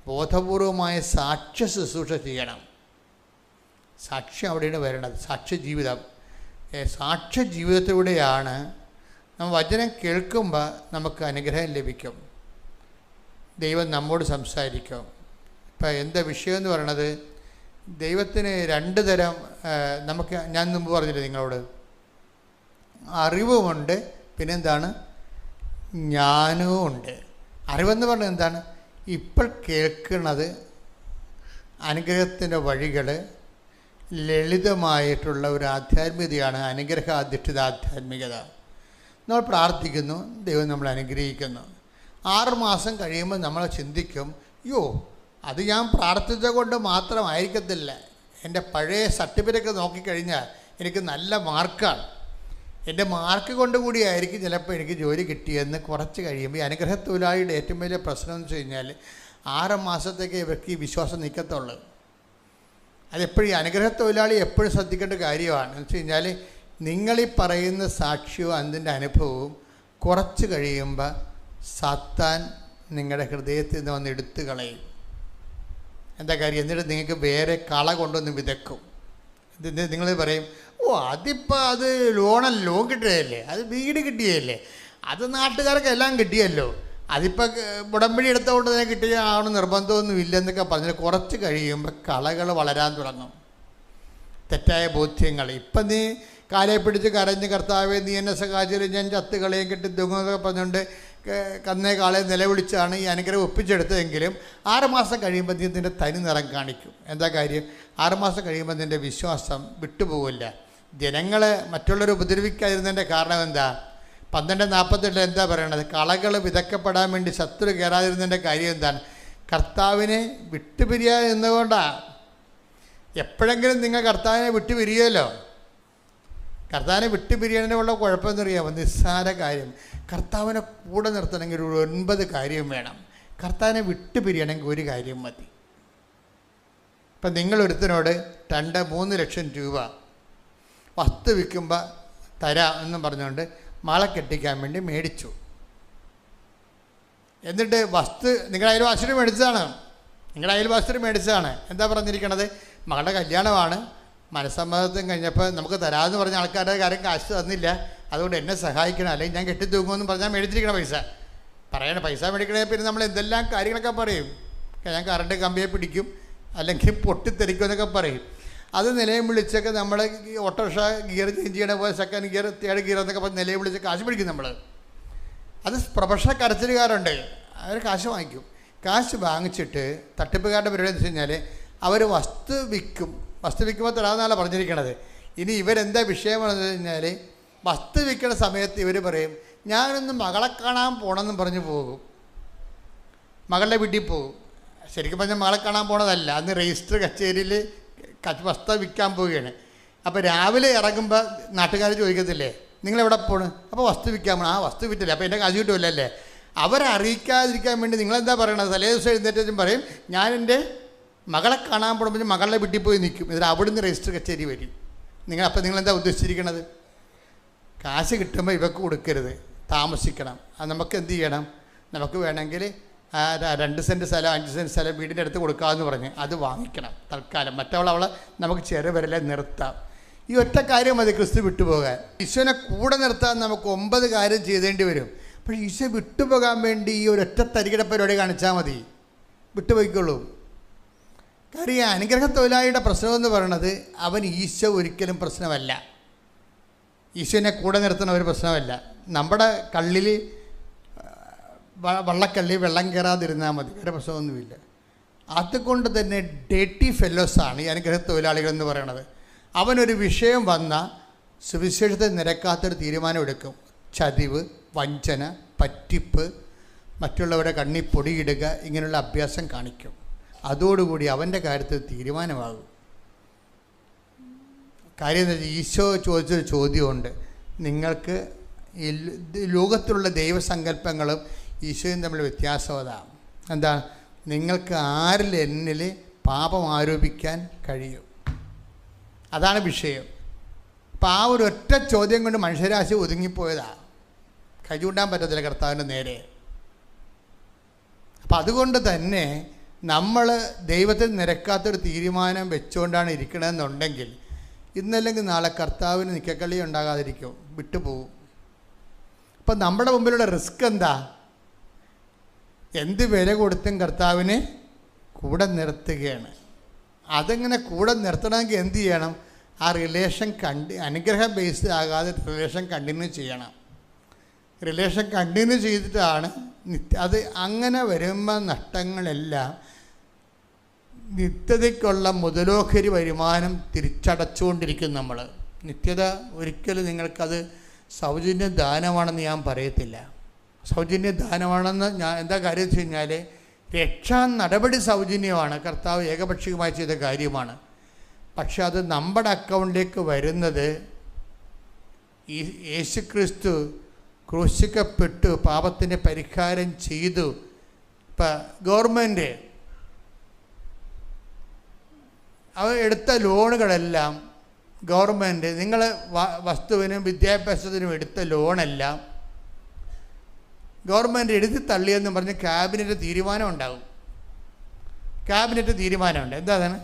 ബോധപൂർവമായ സാക്ഷ്യ ശുശ്രൂഷ ചെയ്യണം. സാക്ഷ്യം അവിടെയാണ് വരണത്. സാക്ഷ്യ ജീവിതം. സാക്ഷ്യ ജീവിതത്തിലൂടെയാണ് നമ്മൾ വചനം കേൾക്കുമ്പോൾ നമുക്ക് അനുഗ്രഹം ലഭിക്കും. ദൈവം നമ്മോട് സംസാരിക്കും. ഇപ്പം എന്താ വിഷയം എന്ന് പറയണത്, ദൈവത്തിന് 2 തരം നമുക്ക്, ഞാൻ മുമ്പ് പറഞ്ഞില്ലേ നിങ്ങളോട്, അറിവുമുണ്ട്, പിന്നെന്താണ്, ജ്ഞാനവും ഉണ്ട്. അറിവെന്ന് പറഞ്ഞാൽ എന്താണ്, ഇപ്പോൾ കേൾക്കുന്നത് അനുഗ്രഹത്തിൻ്റെ വഴികൾ, ലളിതമായിട്ടുള്ള ഒരു ആധ്യാത്മികതയാണ് അനുഗ്രഹാധിഷ്ഠിത ആധ്യാത്മികത. നമ്മൾ പ്രാർത്ഥിക്കുന്നു, ദൈവം നമ്മളെ അനുഗ്രഹിക്കുന്നു. 6 മാസം കഴിയുമ്പോൾ നമ്മൾ ചിന്തിക്കും, യോ അത് ഞാൻ പ്രാർത്ഥിച്ച കൊണ്ട് മാത്രമായിരിക്കത്തില്ല, എൻ്റെ പഴയ സർട്ടിഫിക്കറ്റ് നോക്കിക്കഴിഞ്ഞാൽ എനിക്ക് നല്ല മാർക്കാണ്, എൻ്റെ മാർക്ക് കൊണ്ട് കൂടിയായിരിക്കും ചിലപ്പോൾ എനിക്ക് ജോലി കിട്ടിയെന്ന് കുറച്ച് കഴിയുമ്പോൾ. ഈ അനുഗ്രഹത്തൊഴിലാളിയുടെ ഏറ്റവും വലിയ പ്രശ്നം എന്ന് വെച്ച് കഴിഞ്ഞാൽ 6 മാസത്തേക്ക് ഇവർക്ക് ഈ വിശ്വാസം നിൽക്കത്തുള്ളൂ. അതെപ്പോഴും ഈ അനുഗ്രഹത്തൊഴിലാളി എപ്പോഴും ശ്രദ്ധിക്കേണ്ട കാര്യമാണ്. എന്ന് വെച്ച് കഴിഞ്ഞാൽ നിങ്ങളീ പറയുന്ന സാക്ഷ്യവും അതിൻ്റെ അനുഭവവും കുറച്ച് കഴിയുമ്പോൾ സാത്താൻ നിങ്ങളുടെ ഹൃദയത്തിൽ നിന്ന് വന്ന് എടുത്തു കളയും. എന്താ കാര്യം, എന്നിട്ട് നിങ്ങൾക്ക് വേറെ കള കൊണ്ടൊന്ന് വിതക്കും. നിങ്ങൾ പറയും, ഓ അതിപ്പോൾ അത് ലോൺ കിട്ടുകയല്ലേ, അത് വീട് കിട്ടിയല്ലേ, അത് നാട്ടുകാർക്ക് എല്ലാം കിട്ടിയല്ലോ, അതിപ്പോൾ ഉടമ്പടി എടുത്തുകൊണ്ട് തന്നെ കിട്ടിയാണ് നിർബന്ധമൊന്നും ഇല്ലെന്നൊക്കെ പറഞ്ഞിട്ട് കുറച്ച് കഴിയുമ്പോൾ കളകൾ വളരാൻ തുടങ്ങും. തെറ്റായ ബോധ്യങ്ങൾ. ഇപ്പം നീ കാലയെ പിടിച്ച് കരഞ്ഞ്, കർത്താവേ നീ എന്നെ സഹായിച്ചാലും ഞാൻ ചത്ത് കളയും കെട്ടി ദുഃഖമൊക്കെ പറഞ്ഞുകൊണ്ട് കന്നേ കാളെ നിലവിളിച്ചാണ് ഈ അനുഗ്രഹം ഒപ്പിച്ചെടുത്തതെങ്കിലും 6 മാസം കഴിയുമ്പോൾ നീ നിൻ്റെ തനി നിറം കാണിക്കും. എന്താ കാര്യം, 6 മാസം കഴിയുമ്പോൾ നിൻ്റെ വിശ്വാസം വിട്ടുപോകില്ല. ജനങ്ങളെ മറ്റുള്ളവർ ഉപദ്രവിക്കാതിരുന്നതിൻ്റെ കാരണം എന്താ, 12:48 എന്താ പറയണത്, കളകൾ വിതക്കപ്പെടാൻ വേണ്ടി ശത്രു കയറാതിരുന്നതിൻ്റെ കാര്യം എന്താണ്, കർത്താവിനെ വിട്ടുപിരിയാ എന്നുകൊണ്ടാണ്. എപ്പോഴെങ്കിലും നിങ്ങൾ കർത്താവിനെ വിട്ടുപിരിയല്ലോ. കർത്താവിനെ വിട്ടുപിരിയാനുള്ള കുഴപ്പമെന്ന് അറിയാമോ, നിസ്സാര കാര്യം. കർത്താവിനെ കൂടെ നിർത്തണമെങ്കിൽ ഒരു 9 കാര്യം വേണം. കർത്താവിനെ വിട്ടുപിരിയണമെങ്കിൽ ഒരു കാര്യം മതി. ഇപ്പം നിങ്ങളൊരുത്തനോട് 2-3 ലക്ഷം രൂപ വസ്തു വിൽക്കുമ്പോൾ തരാം എന്നും പറഞ്ഞുകൊണ്ട് മളെ കെട്ടിക്കാൻ വേണ്ടി മേടിച്ചു. എന്നിട്ട് വസ്തു നിങ്ങളുടെ അയൽവാസിന് മേടിച്ചതാണ്. എന്താ പറഞ്ഞിരിക്കണത്, മകളുടെ കല്യാണമാണ്, മനസ്സമ്മതം കഴിഞ്ഞപ്പോൾ നമുക്ക് തരാമെന്ന് പറഞ്ഞ ആൾക്കാരുടെ കാര്യം കാശ് തന്നില്ല, അതുകൊണ്ട് എന്നെ സഹായിക്കണം, അല്ലെങ്കിൽ ഞാൻ കെട്ടിത്തൂങ്ങുമെന്ന് പറഞ്ഞാൽ മേടിച്ചിരിക്കണ പൈസ മേടിക്കണേ. പിന്നെ നമ്മൾ എന്തെല്ലാം കാര്യങ്ങളൊക്കെ പറയും, ഞാൻ കറണ്ട് കമ്പിയെ പിടിക്കും, അല്ലെങ്കിൽ പൊട്ടിത്തെറിക്കും എന്നൊക്കെ പറയും. അത് നിലയം വിളിച്ചൊക്കെ നമ്മൾ ഓട്ടോറിക്ഷ ഗിയർ ചേഞ്ച് ചെയ്യണ പോലെ 2nd ഗിയർ 3rd ഗിയർ എന്നൊക്കെ പറഞ്ഞ് നിലയം വിളിച്ച് കാശ് പിടിക്കും നമ്മൾ. അത് പ്രൊഫഷണൽ കരച്ചിലുകാരുണ്ട്, അവർ കാശ് വാങ്ങിക്കും. കാശ് വാങ്ങിച്ചിട്ട് തട്ടിപ്പുകാരുടെ പരിപാടി എന്ന് വെച്ച് കഴിഞ്ഞാൽ അവർ വസ്തു വിൽക്കുമ്പോൾ തരാമെന്നാണ് പറഞ്ഞിരിക്കണത്. ഇനി ഇവരെന്താ വിഷയമെന്ന് വെച്ച് കഴിഞ്ഞാൽ വസ്തു വിൽക്കുന്ന സമയത്ത് ഇവർ പറയും, ഞാനൊന്ന് മകളെ കാണാൻ പോകണമെന്നും പറഞ്ഞ് പോകും, മകളുടെ വീട്ടിൽ പോകും. ശരിക്കും പറഞ്ഞാൽ മകളെ കാണാൻ പോണതല്ല, അന്ന് രജിസ്റ്റർ കച്ചേരിയിൽ വസ്തു വിൽക്കാൻ പോവുകയാണ്. അപ്പോൾ രാവിലെ ഇറങ്ങുമ്പോൾ നാട്ടുകാർ ചോദിക്കത്തില്ലേ നിങ്ങളെവിടെ പോണ്, അപ്പോൾ വസ്തു വിൽക്കാൻ പോകണം. ആ വസ്തു വിറ്റില്ല, അപ്പോൾ എൻ്റെ കാശ് കിട്ടുമല്ലേ. അവരെ അറിയിക്കാതിരിക്കാൻ വേണ്ടി നിങ്ങളെന്താ പറയണത്, തലേ ദിവസം എഴുന്നേറ്റും പറയും ഞാൻ എൻ്റെ മകളെ കാണാൻ പോകുമ്പോൾ മകളുടെ വീട്ടിൽ പോയി നിൽക്കും, എന്നിട്ട് അവിടുന്ന് രജിസ്റ്റർ കച്ചേരി വരും. അപ്പോൾ നിങ്ങളെന്താ ഉദ്ദേശിച്ചിരിക്കണത്, കാശ് കിട്ടുമ്പോൾ ഇവർക്ക് കൊടുക്കരുത്, താമസിക്കണം. അത് നമുക്ക് എന്ത് ചെയ്യണം, നമുക്ക് വേണമെങ്കിൽ 2 സെൻറ്റ് സ്ഥലം 5 സെൻറ്റ് സ്ഥലം വീടിൻ്റെ അടുത്ത് കൊടുക്കാമെന്ന് പറഞ്ഞ് അത് വാങ്ങിക്കണം തൽക്കാലം. അവളെ നമുക്ക് ചെറുവരലെ നിർത്താം. ഈ ഒറ്റ കാര്യം മതി ക്രിസ്തു വിട്ടുപോകാൻ. ഈശോനെ കൂടെ നിർത്താൻ നമുക്ക് 9 കാര്യം ചെയ്തേണ്ടി വരും. പക്ഷേ ഈശോ വിട്ടുപോകാൻ വേണ്ടി ഈ ഒരൊറ്റ തരികിട പരിപാടി കാണിച്ചാൽ മതി, വിട്ടുപോയിക്കൊള്ളൂ. കാര്യം ഈ അനുഗ്രഹത്തൊഴിലാളിയുടെ പ്രശ്നമെന്ന് പറയണത് അവൻ ഈശോ ഒരിക്കലും പ്രശ്നമല്ല, ഈശോനെ കൂടെ നിർത്തുന്ന ഒരു പ്രശ്നമല്ല. നമ്മുടെ കള്ളിൽ വള്ളക്കള്ളി വെള്ളം കയറാതിരുന്നാൽ മതി, വേറെ പ്രശ്നമൊന്നുമില്ല. അതുകൊണ്ട് തന്നെ ഡേറ്റി ഫെല്ലോസാണ് ഈ അനുഗ്രഹത്തൊഴിലാളികൾ എന്ന് പറയണത്. അവനൊരു വിഷയം വന്നാൽ സുവിശേഷത്തെ നിരക്കാത്തൊരു തീരുമാനം എടുക്കും. ചതിവ്, വഞ്ചന, പറ്റിപ്പ്, മറ്റുള്ളവരുടെ കണ്ണിൽ പൊടിയിടുക, ഇങ്ങനെയുള്ള അഭ്യാസം കാണിക്കും. അതോടുകൂടി അവൻ്റെ കാര്യത്തിൽ തീരുമാനമാകും. കാര്യം എന്താ വെച്ചാൽ ഈശോ ചോദിച്ചൊരു ചോദ്യമുണ്ട്, നിങ്ങൾക്ക് ഈ ലോകത്തിലുള്ള ദൈവസങ്കല്പങ്ങളും ഈശോയും തമ്മിൽ വ്യത്യാസം അതാണ്. എന്താ, നിങ്ങൾക്ക് ആരിൽ എന്നിൽ പാപം ആരോപിക്കാൻ കഴിയും, അതാണ് വിഷയം. അപ്പം ആ ഒരു ഒറ്റ ചോദ്യം കൊണ്ട് മനുഷ്യരാശി ഒതുങ്ങിപ്പോയതാണ്, കൈ ചൂണ്ടാൻ പറ്റത്തില്ല കർത്താവിൻ്റെ നേരെ. അപ്പം അതുകൊണ്ട് തന്നെ നമ്മൾ ദൈവത്തിൽ നിരക്കാത്തൊരു തീരുമാനം വെച്ചുകൊണ്ടാണ് ഇരിക്കണമെന്നുണ്ടെങ്കിൽ ഇന്നല്ലെങ്കിൽ നാളെ കർത്താവിന് നിക്കക്കളി ഉണ്ടാകാതിരിക്കും, വിട്ടുപോകും. അപ്പം നമ്മുടെ മുമ്പിലുള്ള റിസ്ക് എന്താ? എന്ത് വില കൊടുത്തും കർത്താവിനെ കൂടെ നിർത്തുകയാണ്. അതെങ്ങനെ കൂടെ നിർത്തണമെങ്കിൽ എന്ത് ചെയ്യണം? ആ റിലേഷൻ അനുഗ്രഹം ബേസ്ഡ് ആകാതെ റിലേഷൻ കണ്ടിന്യൂ ചെയ്യണം. റിലേഷൻ കണ്ടിന്യൂ ചെയ്തിട്ടാണ് അത് അങ്ങനെ വരുമ്പോൾ നഷ്ടങ്ങളെല്ലാം നിത്യതയ്ക്കുള്ള മുതലോഹരി വരുമാനം തിരിച്ചടച്ചുകൊണ്ടിരിക്കും നമ്മൾ. നിത്യത ഒരിക്കലും നിങ്ങൾക്കത് സൗജന്യ ദാനമാണെന്ന് ഞാൻ പറയത്തില്ല. സൗജന്യ ദാനമാണെന്ന് ഞാൻ എന്താ കാര്യം വെച്ച് കഴിഞ്ഞാൽ, രക്ഷാ നടപടി സൗജന്യമാണ്, കർത്താവ് ഏകപക്ഷീയമായി ചെയ്ത കാര്യമാണ്. പക്ഷെ അത് നമ്മുടെ അക്കൗണ്ടിലേക്ക് വരുന്നത് ഈ യേശുക്രിസ്തു ക്രൂശിക്കപ്പെട്ടു പാപത്തിൻ്റെ പരിഹാരം ചെയ്തു. ഇപ്പം ഗവൺമെൻറ് അവർ എടുത്ത ലോണുകളെല്ലാം ഗവൺമെൻറ് നിങ്ങൾ വസ്തുവിനും വിദ്യാഭ്യാസത്തിനും എടുത്ത ലോണെല്ലാം ഗവൺമെൻറ് എഴുതി തള്ളിയെന്ന് പറഞ്ഞ് ക്യാബിനറ്റ് തീരുമാനം ഉണ്ടാകും. ക്യാബിനറ്റ് തീരുമാനമുണ്ട്. എന്താണ്?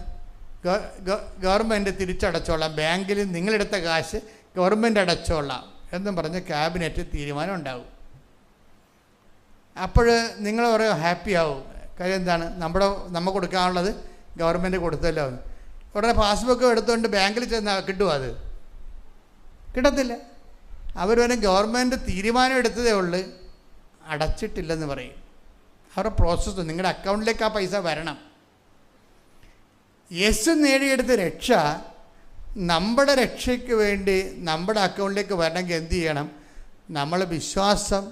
ഗവൺമെൻറ് തിരിച്ചടച്ചോളാം, ബാങ്കിൽ നിങ്ങളെടുത്ത കാശ് ഗവൺമെൻറ് അടച്ചോളാം എന്നും പറഞ്ഞ് ക്യാബിനറ്റ് തീരുമാനം ഉണ്ടാകും. അപ്പോൾ നിങ്ങൾ പറയും ഹാപ്പി ആവും. കാര്യം എന്താണ്? നമ്മൾ കൊടുക്കാനുള്ളത് ഗവൺമെൻറ് കൊടുത്തല്ലോ. ഉടനെ പാസ്ബുക്ക് എടുത്തുകൊണ്ട് ബാങ്കിൽ ചെന്നാൽ കിട്ടുമോ? അത് കിട്ടത്തില്ല. അവർ വരെ ഗവൺമെൻറ് തീരുമാനം എടുത്തതേ ഉള്ളൂ, അടച്ചിട്ടില്ലെന്ന് പറയും. അവരുടെ പ്രോസസ്സ് നിങ്ങളുടെ അക്കൗണ്ടിലേക്ക് ആ പൈസ വരണം. യേശു നേടിയെടുത്ത രക്ഷ നമ്മുടെ രക്ഷയ്ക്ക് വേണ്ടി നമ്മുടെ അക്കൗണ്ടിലേക്ക് വരണമെങ്കിൽ എന്ത് ചെയ്യണം? നമ്മൾ വിശ്വാസം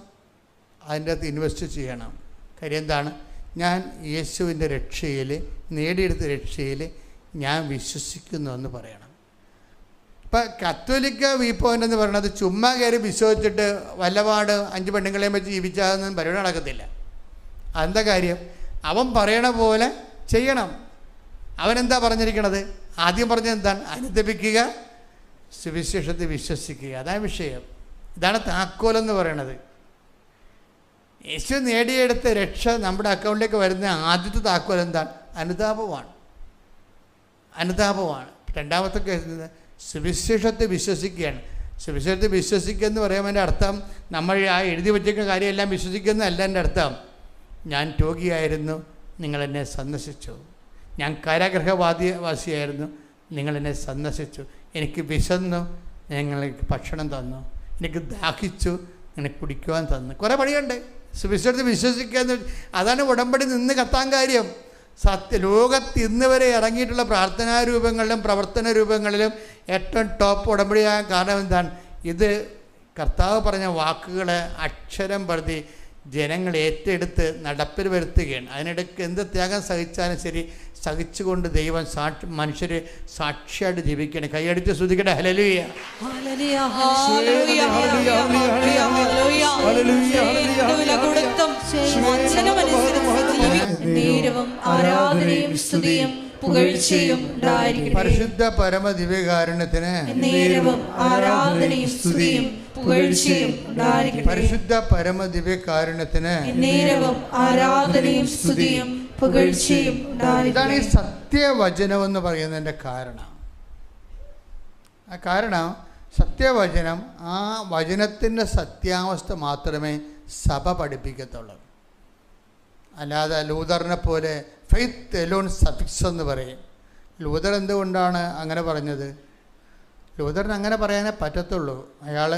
അതിൻ്റെ അകത്ത് ഇൻവെസ്റ്റ് ചെയ്യണം. കാര്യം എന്താണ്? ഞാൻ യേശുവിൻ്റെ രക്ഷയിൽ, നേടിയെടുത്ത രക്ഷയിൽ ഞാൻ വിശ്വസിക്കുന്നു എന്ന് പറയണം. ഇപ്പം കത്തോലിക്ക വ്യൂ പോയിൻ്റ് എന്ന് പറയുന്നത് ചുമ്മാ കയറി വിശ്വസിച്ചിട്ട് വല്ലപാട് 5 പെണ്ണുങ്ങളെയും വെച്ച് ജീവിച്ചാതൊന്നും പരിപാടി നടക്കത്തില്ല. അതെന്താ കാര്യം? അവൻ പറയണ പോലെ ചെയ്യണം. അവനെന്താ പറഞ്ഞിരിക്കണത്? ആദ്യം പറഞ്ഞത് എന്താണ്? അനുദപിക്കുക, സുവിശേഷത്തെ വിശ്വസിക്കുക. അതാണ് വിഷയം. ഇതാണ് താക്കോലെന്ന് പറയണത്. യേശു നേടിയെടുത്ത രക്ഷ നമ്മുടെ അക്കൗണ്ടിലേക്ക് വരുന്ന ആദ്യത്തെ താക്കോൽ എന്താണ്? അനുതാപമാണ്. രണ്ടാമത്തെ കേസ് സുവിശേഷത്തെ വിശ്വസിക്കുകയാണ്. സുവിശേഷത്തെ വിശ്വസിക്കുക എന്ന് പറയുമ്പോൾ എൻ്റെ അർത്ഥം നമ്മൾ ആ എഴുതി വച്ചിരിക്കുന്ന കാര്യമെല്ലാം വിശ്വസിക്കുന്നതല്ല. എൻ്റെ അർത്ഥം ഞാൻ രോഗിയായിരുന്നു, നിങ്ങളെന്നെ സന്ദർശിച്ചു. ഞാൻ കാരാഗ്രഹവാസിയായിരുന്നു, നിങ്ങളെന്നെ സന്ദർശിച്ചു. എനിക്ക് വിശന്നു, നിങ്ങൾക്ക് ഭക്ഷണം തന്നു. എനിക്ക് ദാഹിച്ചു, നിങ്ങളെ കുടിക്കുവാൻ തന്നു. കുറേ പണിയുണ്ട്. സുവിശേഷത്തെ വിശ്വസിക്കുക എന്ന് അതാണ് ഉടമ്പടി നിന്ന് കത്താൻ കാര്യം. ലോകത്ത് ഇന്ന് വരെ ഇറങ്ങിയിട്ടുള്ള പ്രാർത്ഥനാ രൂപങ്ങളിലും പ്രവർത്തന രൂപങ്ങളിലും ഏറ്റവും ടോപ്പ് ഉടമ്പടിയാകാൻ കാരണം എന്താണ്? ഇത് കർത്താവ് പറഞ്ഞ വാക്കുകൾ അക്ഷരം പ്രതി ജനങ്ങൾ ഏറ്റെടുത്ത് നടപ്പിൽ വരുത്തുകയാണ്. അതിനിടയ്ക്ക് എന്ത് ത്യാഗം സഹിച്ചാലും ശരി, സഹിച്ചുകൊണ്ട് ദൈവം മനുഷ്യരെ സാക്ഷിയായിട്ട് ജീവിക്കണം. കൈയടിച്ച് സ്തുതിക്കട്ടെ. ഹല്ലേലൂയ. പരിശുദ്ധ പരമ ദിവ്യകാരുണ്യത്തിന് പരിശുദ്ധ പരമ ദിവ്യകാരുണ്യത്തിന് ഇതാണ് ഈ സത്യവചനം എന്ന് പറയുന്നതിൻ്റെ കാരണം. ആ കാരണം സത്യവചനം, ആ വചനത്തിൻ്റെ സത്യാവസ്ഥ മാത്രമേ സഭ പഠിപ്പിക്കത്തുള്ളൂ. അല്ലാതെ ലൂതറിനെ പോലെ ഫെയ്ത്ത് എലോൺ സഫിക്സ് എന്ന് പറയും. ലൂതർ എന്തുകൊണ്ടാണ് അങ്ങനെ പറഞ്ഞത്? ലൂതറിന് അങ്ങനെ പറയാനേ പറ്റത്തുള്ളൂ. അയാൾ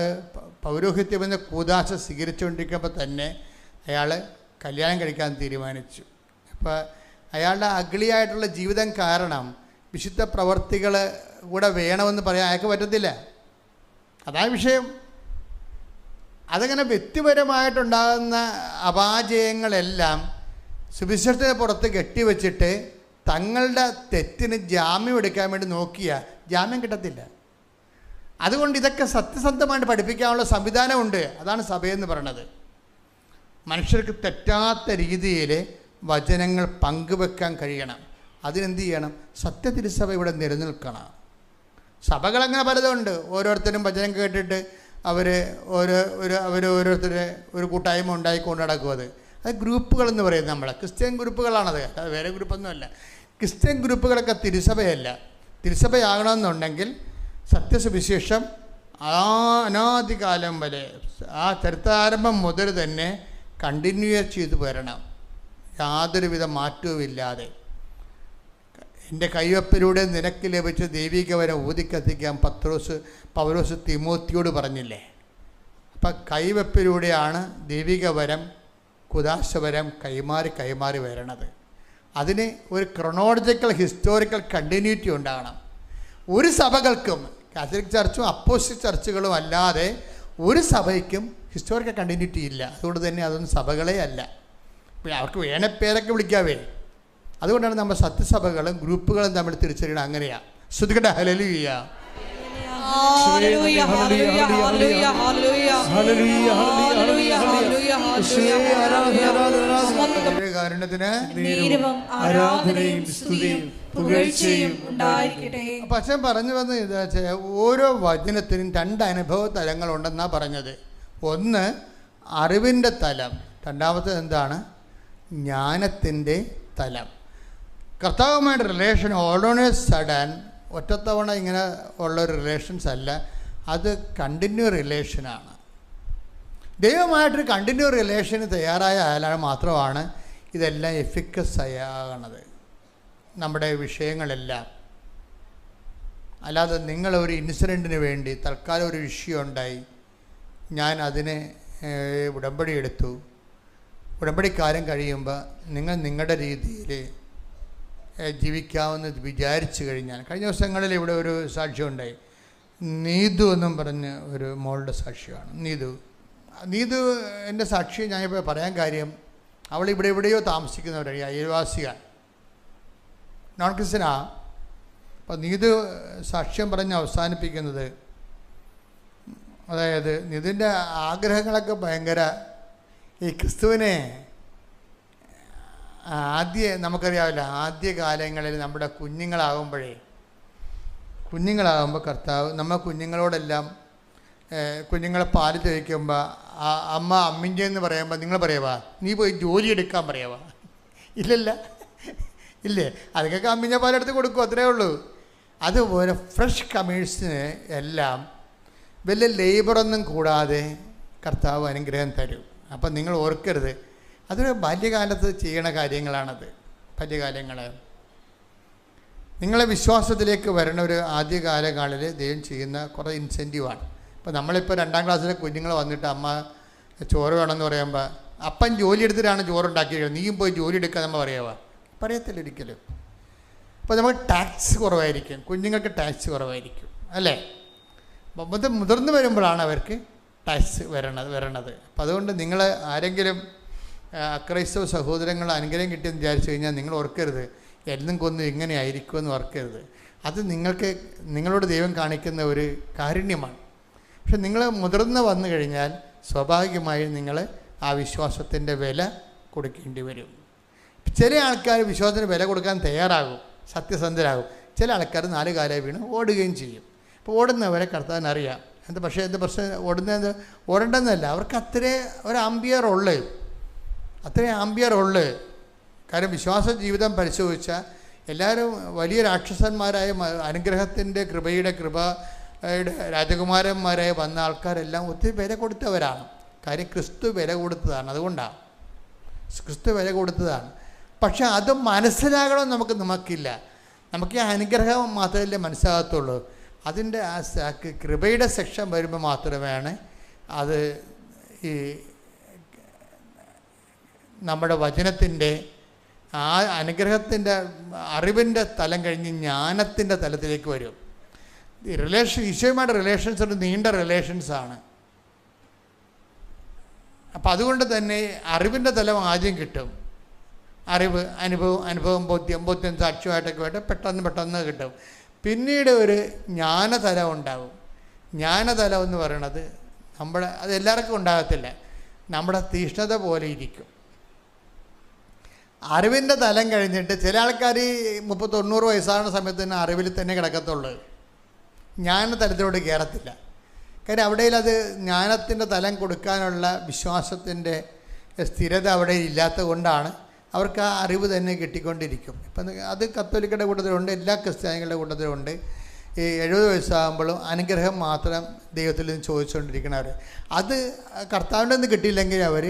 പൗരോഹിത്യമെന്ന കൂദാശ സ്വീകരിച്ചുകൊണ്ടിരിക്കുമ്പോൾ തന്നെ അയാൾ കല്യാണം കഴിക്കാൻ തീരുമാനിച്ചു. അപ്പോൾ അയാളുടെ അഗ്ലിയായിട്ടുള്ള ജീവിതം കാരണം വിശുദ്ധ പ്രവർത്തികൾ കൂടെ വേണമെന്ന് പറയാൻ അയാൾക്ക് പറ്റത്തില്ല. അതാണ് വിഷയം. അതങ്ങനെ വ്യക്തിപരമായിട്ടുണ്ടാകുന്ന അപാജയങ്ങളെല്ലാം സുവിശേഷത്തിന് പുറത്ത് കെട്ടിവെച്ചിട്ട് തങ്ങളുടെ തെറ്റിന് ജാമ്യം എടുക്കാൻ വേണ്ടി നോക്കിയാൽ ജാമ്യം കിട്ടത്തില്ല. അതുകൊണ്ട് ഇതൊക്കെ സത്യസന്ധമായിട്ട് പഠിപ്പിക്കാനുള്ള സംവിധാനമുണ്ട്. അതാണ് സഭയെന്ന് പറയണത്. മനുഷ്യർക്ക് തെറ്റാത്ത രീതിയിൽ വചനങ്ങൾ പങ്കുവെക്കാൻ കഴിയണം. അതിനെന്ത് ചെയ്യണം? സത്യതിരുസഭ ഇവിടെ നിലനിൽക്കണം. സഭകളങ്ങനെ പലതുണ്ട്. ഓരോരുത്തരും വചനം കേട്ടിട്ട് ഓരോരുത്തരെ ഒരു കൂട്ടായ്മ ഉണ്ടായിക്കൊണ്ട് നടക്കും. അത് ഗ്രൂപ്പുകളെന്ന് പറയുന്നത് നമ്മളെ ക്രിസ്ത്യൻ ഗ്രൂപ്പുകളാണത്, അത് വേറെ ഗ്രൂപ്പൊന്നുമല്ല. ക്രിസ്ത്യൻ ഗ്രൂപ്പുകളൊക്കെ തിരുസഭയല്ല. തിരുസഭയാകണമെന്നുണ്ടെങ്കിൽ സത്യസുവിശേഷം അനാദികാലം വരെ ആ ചരിത്രാരംഭം മുതൽ തന്നെ കണ്ടിന്യൂ ചെയ്തു വരണം, യാതൊരുവിധ മാറ്റവുമില്ലാതെ. എൻ്റെ കൈവപ്പിലൂടെ നിനക്ക് ലഭിച്ച ദൈവികവരം ഊതിക്കത്തിക്കാൻ പൗലോസ് തിമോത്തിയോട് പറഞ്ഞില്ലേ? അപ്പം കൈവപ്പിലൂടെയാണ് ദൈവികവരം, കുദാശവരം കൈമാറി വരണത്. അതിന് ഒരു ക്രൊണോളജിക്കൽ ഹിസ്റ്റോറിക്കൽ കണ്ടിന്യൂറ്റി ഉണ്ടാകണം. ഒരു സഭകൾക്കും, കാത്തലിക് ചർച്ചും അപ്പോസ്തലിക് ചർച്ചുകളും അല്ലാതെ ഒരു സഭയ്ക്കും ഹിസ്റ്റോറിക്കൽ കണ്ടിന്യൂറ്റി ഇല്ല. അതുകൊണ്ട് തന്നെ അതൊന്നും സഭകളേ അല്ല. പിന്നെ അവർക്ക് വേണ പേരൊക്കെ വിളിക്കാവേ. അതുകൊണ്ടാണ് നമ്മൾ സത്യസഭകളും ഗ്രൂപ്പുകളും തമ്മിൽ തിരിച്ചറിയണം. അങ്ങനെയാണ്. ശ്രുതികട ഹല്ലേലൂയ. ഹല്ലേലൂയ ഹല്ലേലൂയ ഹല്ലേലൂയ ഹല്ലേലൂയ ഹല്ലേലൂയ ഹല്ലേലൂയ കാരുണ്യത്തിന് ആരാധനയും സ്തുതിയും പുകഴ്ചയും ഉണ്ടായിരിക്കട്ടെ. അപ്പം അച്ഛൻ പറഞ്ഞു വന്നത് എന്താ വെച്ചാൽ ഓരോ വചനത്തിനും 2 അനുഭവ തലങ്ങളുണ്ടെന്നാണ് പറഞ്ഞത്. ഒന്ന് അറിവിൻ്റെ തലം, രണ്ടാമത്തേത് എന്താണ്? ജ്ഞാനത്തിൻ്റെ തലം. കർത്താവുമായിട്ട് റിലേഷൻ ഓൾറെഡി സഡൻ ഒറ്റത്തവണ ഇങ്ങനെ ഉള്ളൊരു റിലേഷൻസ് അല്ല, അത് കണ്ടിന്യൂ റിലേഷനാണ്. ദൈവമായിട്ടൊരു കണ്ടിന്യൂ റിലേഷന് തയ്യാറായ ആയാലാണ് മാത്രമാണ് ഇതെല്ലാം എഫിക്കസ് ആകണത്, നമ്മുടെ വിഷയങ്ങളെല്ലാം. അല്ലാതെ നിങ്ങളൊരു ഇൻസിഡൻറ്റിന് വേണ്ടി തൽക്കാലം ഒരു വിഷയം ഉണ്ടായി, ഞാൻ അതിന് ഉടമ്പടി എടുത്തു, ഉടമ്പടിക്കാലം കഴിയുമ്പോൾ നിങ്ങൾ നിങ്ങളുടെ രീതിയിൽ ജീവിക്കാമെന്ന് വിചാരിച്ചു കഴിഞ്ഞാൽ, കഴിഞ്ഞ ദിവസങ്ങളിൽ ഇവിടെ ഒരു സാക്ഷ്യം ഉണ്ടായി. നീതു എന്നും പറഞ്ഞ് ഒരു മോളുടെ സാക്ഷ്യമാണ്. നീതു എൻ്റെ സാക്ഷി ഞാനിപ്പോൾ പറയാൻ കാര്യം, അവൾ ഇവിടെ എവിടെയോ താമസിക്കുന്നവരാണ്, അയൽവാസിയാണ്, നോൺ ക്രിസ്ത്യനാ. അപ്പോൾ നീതു സാക്ഷ്യം പറഞ്ഞ് അവസാനിപ്പിക്കുന്നത്, അതായത് നീതിൻ്റെ ആഗ്രഹങ്ങളൊക്കെ ഭയങ്കര ഈ ക്രിസ്തുവിനെ നമുക്കറിയാവില്ല, ആദ്യകാലങ്ങളിൽ നമ്മുടെ കുഞ്ഞുങ്ങളാകുമ്പോൾ കർത്താവ് നമ്മൾ കുഞ്ഞുങ്ങളോടെല്ലാം കുഞ്ഞുങ്ങളെ പാല് ചോദിക്കുമ്പോൾ അമ്മ അമ്മിൻ്റെ എന്ന് പറയുമ്പോൾ നിങ്ങൾ പറയുവാ നീ പോയി ജോലി എടുക്കാൻ പറയുവാ? ഇല്ലേ? അതൊക്കെ അമ്മിഞ്ഞ പാലെടുത്ത് കൊടുക്കും, അത്രേ ഉള്ളൂ. അതുപോലെ ഫ്രഷ് കമേഴ്സിന് എല്ലാം വലിയ ലേബറൊന്നും കൂടാതെ കർത്താവ് അനുഗ്രഹം തരും. അപ്പം നിങ്ങൾ ഓർക്കരുത്, അതൊരു ബാല്യകാലത്ത് ചെയ്യണ കാര്യങ്ങളാണത്. ബാല്യകാലങ്ങൾ നിങ്ങളെ വിശ്വാസത്തിലേക്ക് വരണ ഒരു ആദ്യകാലങ്ങളിൽ ദൈവം ചെയ്യുന്ന കുറേ ഇൻസെൻറ്റീവാണ്. ഇപ്പോൾ നമ്മളിപ്പോൾ 2ാം ക്ലാസ്സിലെ കുഞ്ഞുങ്ങൾ വന്നിട്ട് അമ്മ ചോറ് വേണമെന്ന് പറയുമ്പോൾ അപ്പൻ ജോലി എടുത്തിട്ടാണ് ചോറുണ്ടാക്കിയിരിക്കുന്നത്, നീയും പോയി ജോലി എടുക്കാൻ നമ്മൾ പറയത്തില്ല ഒരിക്കലും. അപ്പോൾ നമുക്ക് ടാക്സ് കുറവായിരിക്കും, കുഞ്ഞുങ്ങൾക്ക് ടാക്സ് കുറവായിരിക്കും, അല്ലേ? അപ്പം മുതിർന്നു വരുമ്പോഴാണ് അവർക്ക് ടാക്സ് വരണത്. അപ്പം അതുകൊണ്ട് നിങ്ങൾ ആരെങ്കിലും അക്രൈസ്തവ സഹോദരങ്ങൾ അനുഗ്രഹം കിട്ടിയെന്ന് വിചാരിച്ചു കഴിഞ്ഞാൽ നിങ്ങൾ ഓർക്കരുത് എല്ലാം കൊന്നും ഇങ്ങനെ ആയിരിക്കുമെന്ന് ഓർക്കരുത്. അത് നിങ്ങളോട് ദൈവം കാണിക്കുന്ന ഒരു കാരുണ്യമാണ്. പക്ഷെ നിങ്ങൾ മുതിർന്ന് വന്നു കഴിഞ്ഞാൽ സ്വാഭാവികമായും നിങ്ങൾ ആ വിശ്വാസത്തിൻ്റെ വില കൊടുക്കേണ്ടി വരും. ചില ആൾക്കാർ വിശ്വാസത്തിന് വില കൊടുക്കാൻ തയ്യാറാകും, സത്യസന്ധരാകും. ചില ആൾക്കാർ 4 കാലം വീണ് ഓടുകയും ചെയ്യും. അപ്പോൾ ഓടുന്നവരെ കർത്താവിനറിയാം. പക്ഷേ എന്ത് പ്രശ്നം, ഓടേണ്ടെന്നല്ല, അവർക്ക് അത്രയും ആംബിയർ ഉള്ളു. കാരണം വിശ്വാസ ജീവിതം പരിശോധിച്ചാൽ എല്ലാവരും വലിയ രാക്ഷസന്മാരായ അനുഗ്രഹത്തിൻ്റെ കൃപയുടെ രാജകുമാരന്മാരായി വന്ന ആൾക്കാരെല്ലാം ഒത്തിരി വില കൊടുത്തവരാണ്. കാര്യം ക്രിസ്തു വില കൊടുത്തതാണ്, അതുകൊണ്ടാണ് ക്രിസ്തു വില കൊടുത്തതാണ്. പക്ഷെ അത് മനസ്സിലാകണമെന്ന് നമുക്കില്ല. നമുക്ക് ഈ അനുഗ്രഹം മാത്രമല്ലേ മനസ്സിലാകത്തുള്ളൂ. അതിൻ്റെ ആ കൃപയുടെ സെക്ഷൻ വരുമ്പോൾ മാത്രമാണ് അത് ഈ നമ്മുടെ വചനത്തിൻ്റെ ആ അനുഗ്രഹത്തിൻ്റെ അറിവിൻ്റെ തലം കഴിഞ്ഞ് ജ്ഞാനത്തിൻ്റെ തലത്തിലേക്ക് വരും. ഈശോയുമായിട്ട് റിലേഷൻസ് ഒരു നീണ്ട റിലേഷൻസാണ്. അപ്പം അതുകൊണ്ട് തന്നെ അറിവിൻ്റെ തലം ആദ്യം കിട്ടും. അറിവ്, അനുഭവം, ബോധ്യം സാക്ഷ്യമായിട്ടൊക്കെ ആയിട്ട് പെട്ടെന്ന് കിട്ടും. പിന്നീട് ഒരു ജ്ഞാനതലം ഉണ്ടാവും. ജ്ഞാനതലം എന്ന് പറയണത് അതെല്ലാവർക്കും ഉണ്ടാകത്തില്ല, നമ്മുടെ തീഷ്ണത പോലെ ഇരിക്കും. അറിവിൻ്റെ തലം കഴിഞ്ഞിട്ട് ചില ആൾക്കാർ 90 വയസ്സാകുന്ന സമയത്ത് തന്നെ അറിവിൽ തന്നെ കിടക്കത്തുള്ളൂ, ജ്ഞാനതലത്തിലോട്ട് കയറത്തില്ല. കാര്യം അവിടെ അത് ജ്ഞാനത്തിൻ്റെ തലം കൊടുക്കാനുള്ള വിശ്വാസത്തിൻ്റെ സ്ഥിരത അവിടെ ഇല്ലാത്തത് കൊണ്ടാണ് അവർക്ക് ആ അറിവ് തന്നെ കിട്ടിക്കൊണ്ടിരിക്കും. ഇപ്പം അത് കത്തോലിക്കയുടെ കൂട്ടത്തിലുണ്ട്, എല്ലാ ക്രിസ്ത്യാനികളുടെ കൂട്ടത്തിലുണ്ട്. ഈ 70 വയസ്സാകുമ്പോഴും അനുഗ്രഹം മാത്രം ദൈവത്തിൽ നിന്ന് ചോദിച്ചുകൊണ്ടിരിക്കണവർ. അത് കർത്താവിൻ്റെ നിന്ന് കിട്ടിയില്ലെങ്കിൽ അവർ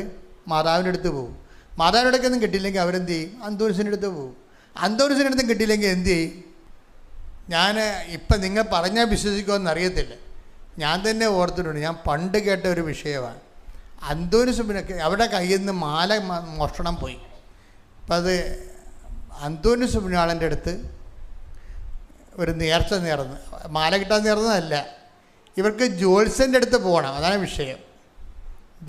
മാതാവിൻ്റെ അടുത്ത് പോകും. മാതാവിൻ്റെ അടുത്തൊന്നും കിട്ടിയില്ലെങ്കിൽ അവരെന്ത് ചെയ്യും? അന്തോണിസിൻ്റെ അടുത്ത് പോകും. അന്തോണിസിൻ്റെ അടുത്തും കിട്ടിയില്ലെങ്കിൽ എന്ത് ചെയ്യും? ഞാൻ ഇപ്പം നിങ്ങൾ പറഞ്ഞാൽ വിശ്വസിക്കുമെന്ന് അറിയത്തില്ല, ഞാൻ തന്നെ ഓർത്തിട്ടുണ്ട്. ഞാൻ പണ്ട് കേട്ട ഒരു വിഷയമാണ്. അന്തോണിസിനൊക്കെ അവരുടെ കയ്യിൽ നിന്ന് മാല മോഷണം പോയി. അപ്പം അത് അന്തോണിസ് പുണ്യാളൻ്റെ അടുത്ത് ഒരു നേർച്ച നേർന്ന്, മാല കിട്ടാൻ നേർന്നതല്ല, ഇവർക്ക് ജോത്സ്യൻ്റെ അടുത്ത് പോകണം. അതാണ് വിഷയം.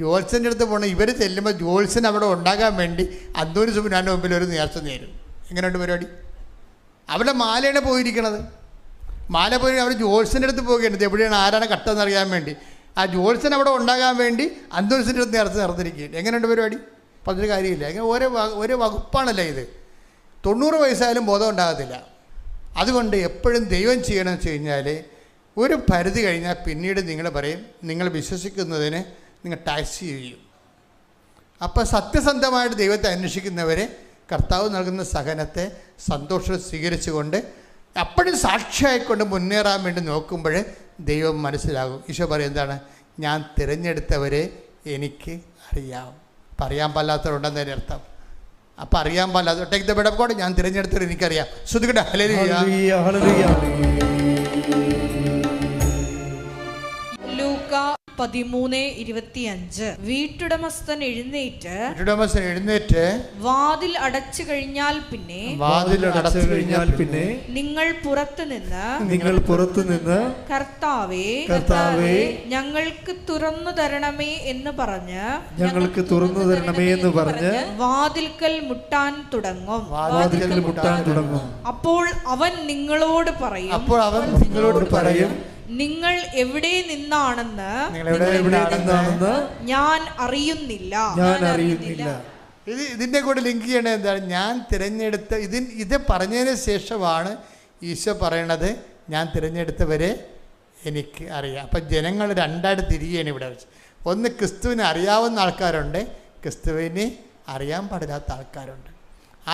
ജോത്സ്യൻ്റെ അടുത്ത് പോകണം. ഇവർ ചെല്ലുമ്പോൾ ജോത്സ്യൻ അവിടെ ഉണ്ടാകാൻ വേണ്ടി അന്തോണിസ് പുണ്യാളൻ്റെ മുമ്പിൽ ഒരു നേർച്ച നേരും. എങ്ങനെയുണ്ട് പരിപാടി? അവിടെ മാലയാണ് പോയിരിക്കണത്. മാല പോയി അവർ ജോത്സ്യൻ്റെ അടുത്ത് പോകുകയാണ്. എവിടെയാണ് ആരാണ് കട്ടെന്നറിയാൻ വേണ്ടി. ആ ജോത്സ്യൻ അവിടെ ഉണ്ടാകാൻ വേണ്ടി അന്തോണിസിൻ്റെ അടുത്ത് നേർച്ച നടത്തിരിക്കുകയാണ്. എങ്ങനെയുണ്ട് പരിപാടി? അപ്പം അതിന് കാര്യമില്ല. അങ്ങനെ ഓരോ വകുപ്പാണല്ലോ ഇത്. 90 വയസ്സായാലും ബോധം ഉണ്ടാകത്തില്ല. അതുകൊണ്ട് എപ്പോഴും ദൈവം ചെയ്യണമെന്ന് വെച്ച് കഴിഞ്ഞാൽ ഒരു പരിധി കഴിഞ്ഞാൽ പിന്നീട് നിങ്ങൾ പറയും, നിങ്ങൾ വിശ്വസിക്കുന്നതിന് നിങ്ങൾ ടാക്സ് ചെയ്യും. അപ്പോൾ സത്യസന്ധമായിട്ട് ദൈവത്തെ അന്വേഷിക്കുന്നവരെ കർത്താവ് നൽകുന്ന സഹനത്തെ സന്തോഷം സ്വീകരിച്ചുകൊണ്ട് അപ്പോഴും സാക്ഷിയായിക്കൊണ്ട് മുന്നേറാൻ വേണ്ടി നോക്കുമ്പോൾ ദൈവം മനസ്സിലാകും. ഈശോ പറയും എന്താണ്? ഞാൻ തിരഞ്ഞെടുത്തവരെ എനിക്ക് അറിയാം. അപ്പം അറിയാൻ പാടില്ലാത്തവരുണ്ടെന്നതിൻ്റെ അർത്ഥം. അപ്പം അറിയാൻ പാടില്ലാത്ത take the word of God, ഞാൻ തിരഞ്ഞെടുത്തവരെ എനിക്കറിയാം. ശ്രുതികട്ടെ ഹല്ലേലൂയ. ലൂക്ക 13:25 വീട്ടുടമസ്ഥൻ എഴുന്നേറ്റ് വാതിൽ അടച്ചു കഴിഞ്ഞാൽ പിന്നെ നിങ്ങൾ പുറത്തു നിന്ന് കർത്താവേ ഞങ്ങൾക്ക് തുറന്നു തരണമേ എന്ന് പറഞ്ഞ് വാതിൽക്കൽ മുട്ടാൻ തുടങ്ങും. അപ്പോൾ അവൻ നിങ്ങളോട് പറയും, നിങ്ങൾ എവിടെ നിന്നാണെന്ന് ഞാൻ അറിയുന്നില്ല. ഇതിൻ്റെ കൂടെ ലിങ്ക് ചെയ്യണത് എന്താണ്? ഞാൻ തിരഞ്ഞെടുത്ത ഇത് പറഞ്ഞതിന് ശേഷമാണ് ഈശോ പറയണത് ഞാൻ തിരഞ്ഞെടുത്തവരെ എനിക്ക് അറിയാം. അപ്പം ജനങ്ങൾ രണ്ടായിട്ട് തിരികെയാണ് ഇവിടെ വെച്ച്. ഒന്ന് ക്രിസ്തുവിനെ അറിയാവുന്ന ആൾക്കാരുണ്ട്, ക്രിസ്തുവിനെ അറിയാൻ പാടില്ലാത്ത ആൾക്കാരുണ്ട്.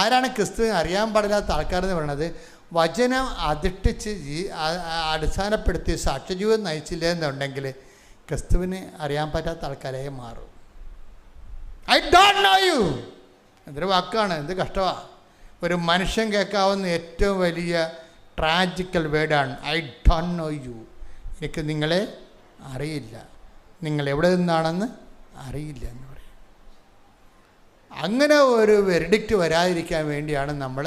ആരാണ് ക്രിസ്തുവിനെ അറിയാൻ പാടില്ലാത്ത ആൾക്കാരെന്ന് പറയുന്നത്? വചനം അധിഷ്ഠിച്ച് അടിസ്ഥാനപ്പെടുത്തി സാക്ഷ്യജീവിതം നയിച്ചില്ല എന്നുണ്ടെങ്കിൽ ക്രിസ്തുവിനെ അറിയാൻ പറ്റാത്ത ആൾക്കാരായി മാറും. ഐ ഡോണ്ട് നോ യു എന്തൊരു വാക്കാണ്, എന്ത് കഷ്ടമാണ്. ഒരു മനുഷ്യൻ കേൾക്കാവുന്ന ഏറ്റവും വലിയ ട്രാജിക്കൽ വേർഡാണ് ഐ ഡോണ്ട് നോ യു. എനിക്ക് നിങ്ങളെ അറിയില്ല, നിങ്ങൾ എവിടെ നിന്നാണെന്ന് അറിയില്ല എന്ന് പറയും. അങ്ങനെ ഒരു വെർഡിക്റ്റ് വരാതിരിക്കാൻ വേണ്ടിയാണ് നമ്മൾ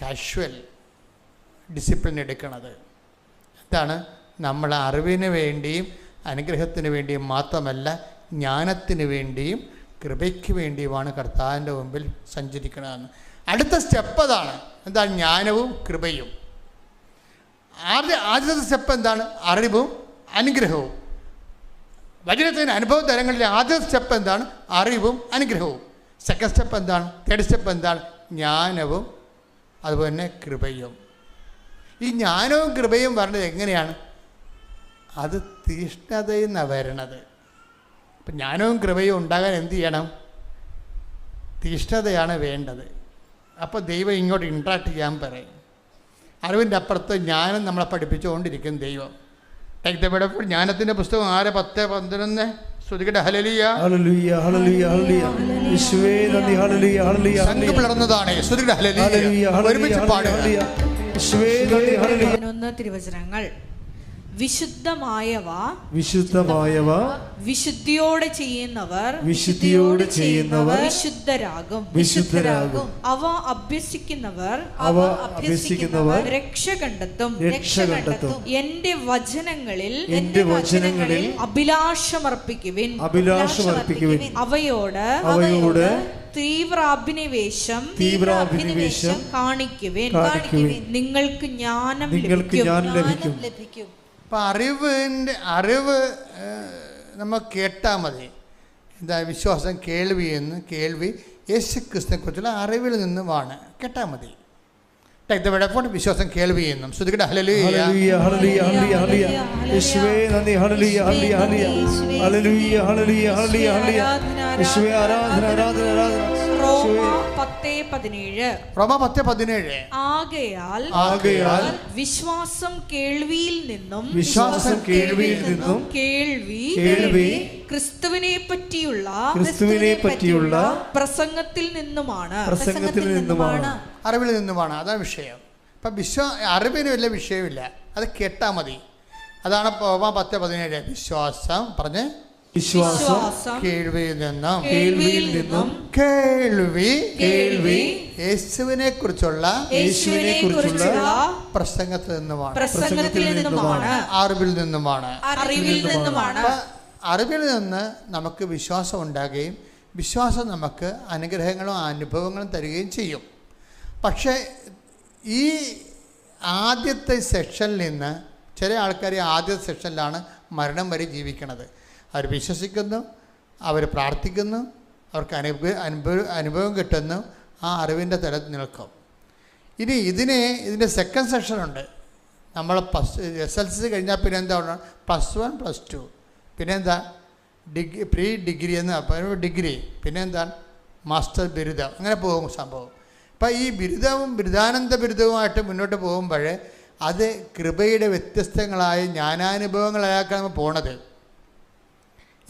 കാഷ്വൽ ഡിസിപ്ലിൻ എടുക്കുന്നത്. എന്താണ്? നമ്മൾ അറിവിന് വേണ്ടിയും അനുഗ്രഹത്തിന് വേണ്ടിയും മാത്രമല്ല, ജ്ഞാനത്തിന് വേണ്ടിയും കൃപയ്ക്ക് വേണ്ടിയുമാണ് കർത്താവിൻ്റെ മുമ്പിൽ സഞ്ചരിക്കണമെന്ന്. അടുത്ത സ്റ്റെപ്പ് അതാണ്. എന്താണ്? ജ്ഞാനവും കൃപയും. ആദ്യത്തെ സ്റ്റെപ്പ് എന്താണ്? അറിവും അനുഗ്രഹവും. വചനത്തിന് അനുഭവ തലങ്ങളിലെ ആദ്യത്തെ സ്റ്റെപ്പ് എന്താണ്? അറിവും അനുഗ്രഹവും. സെക്കൻഡ് സ്റ്റെപ്പ് എന്താണ്? തേർഡ് സ്റ്റെപ്പ് എന്താണ്? ജ്ഞാനവും അതുപോലെ തന്നെ കൃപയും. ഈ ജ്ഞാനവും കൃപയും പറഞ്ഞത് എങ്ങനെയാണ്? അത് തീഷ്ണതയിൽ നിന്നാണ് വരണത്. അപ്പം ജ്ഞാനവും കൃപയും ഉണ്ടാകാൻ എന്ത് ചെയ്യണം? തീഷ്ണതയാണ് വേണ്ടത്. അപ്പോൾ ദൈവം ഇങ്ങോട്ട് ഇൻട്രാക്ട് ചെയ്യാൻ പറയും. അറിവിൻ്റെ അപ്പുറത്ത് ജ്ഞാനം നമ്മളെ പഠിപ്പിച്ചുകൊണ്ടിരിക്കും ദൈവം. Take the word of God. ജ്ഞാനത്തിൻ്റെ പുസ്തകം 6:10-11 ശ്രുതികട്ടെ ഹല്ലേലൂയ. സംഘം പിളർന്നതാണ്. ശ്രുതികട്ടെ ഹല്ലേലൂയ. ഒരുമിച്ച് പാടുക. 11 തിരുവചനങ്ങൾ. വിശുദ്ധമായവ വിശുദ്ധിയോടെ ചെയ്യുന്നവർ വിശുദ്ധരാകും. അവ അഭ്യസിക്കുന്നവർ രക്ഷ കണ്ടെത്തും. എന്റെ വചനങ്ങളിൽ അഭിലാഷമർപ്പിക്കുവിൻ. അവയോട് തീവ്രാഭിനിവേശം കാണിക്കുവിൻ. നിങ്ങൾക്ക് ജ്ഞാനം ലഭിക്കും. അപ്പം അറിവ് നമ്മൾ കേട്ടാൽ മതി. എന്താ? വിശ്വാസം കേൾവി യേശു ക്രിസ്തുവിനെ കുറിച്ചുള്ള അറിവിൽ നിന്നുമാണ്. കേട്ടാൽ മതി. Take the megaphone. വിശ്വാസം കേൾവി എന്നും ശ്രുതികട്ടെ. ഹല്ലേലൂയ ഹല്ലേലൂയ ഹല്ലേലൂയ ഹല്ലേലൂയ ഹല്ലേലൂയ. യേശുവേ നന്ദി. ഹല്ലേലൂയ ഹല്ലേലൂയ ഹല്ലേലൂയ ഹല്ലേലൂയ ഹല്ലേലൂയ ഹല്ലേലൂയ ഹല്ലേലൂയ. യേശുവേ ആരാധന ആരാധന ആരാധന. റോമ 10:17. റോമ 10:17. ആകയാൽ വിശ്വാസം കേൾവിയിൽ നിന്നും കേൾവി ക്രിസ്തുവിനെ പറ്റിയുള്ള പ്രസംഗത്തിൽ നിന്നുമാണ്. അറിവിൽ നിന്നുമാണ്. അതാണ് വിഷയം. ഇപ്പം അറിവിന് വലിയ വിഷയമില്ല, അത് കേട്ടാൽ മതി. അതാണ് റോമ 10:17. വിശ്വാസം പറഞ്ഞ് കേൾവിയിൽ നിന്നും കേൾവി യേശുവിനെ കുറിച്ചുള്ള പ്രസംഗത്തിൽ നിന്നുമാണ്. അറിവിൽ നിന്നുമാണ്. അറിവിൽ നിന്ന് നമുക്ക് വിശ്വാസം ഉണ്ടാകുകയും വിശ്വാസം നമുക്ക് അനുഗ്രഹങ്ങളും അനുഭവങ്ങളും തരികയും ചെയ്യും. പക്ഷേ ഈ ആദ്യത്തെ സെക്ഷനിൽ നിന്ന് ചില ആൾക്കാർ ആദ്യത്തെ സെക്ഷനിലാണ് മരണം വരെ ജീവിക്കുന്നത്. അവർ വിശ്വസിക്കുന്നു, അവർ പ്രാർത്ഥിക്കുന്നു, അവർക്ക് അനുഭവം കിട്ടുന്നു, ആ അറിവിൻ്റെ തലത്തിൽ നിൽക്കും. ഇനി ഇതിൻ്റെ സെക്കൻഡ് സെക്ഷനുണ്ട്. നമ്മൾ SLC കഴിഞ്ഞാൽ പിന്നെ എന്താ +1 +2, പിന്നെന്താ പ്രീ ഡിഗ്രി എന്ന് ഡിഗ്രി, പിന്നെ എന്താണ് മാസ്റ്റർ ബിരുദം, അങ്ങനെ പോകും സംഭവം. അപ്പം ഈ ബിരുദാനന്ദ ബിരുദവുമായിട്ട് മുന്നോട്ട് പോകുമ്പോൾ അത് കൃപയുടെ വ്യത്യസ്തങ്ങളായ ജ്ഞാനാനുഭവങ്ങളാക്കാൻ നമ്മൾ പോണത്.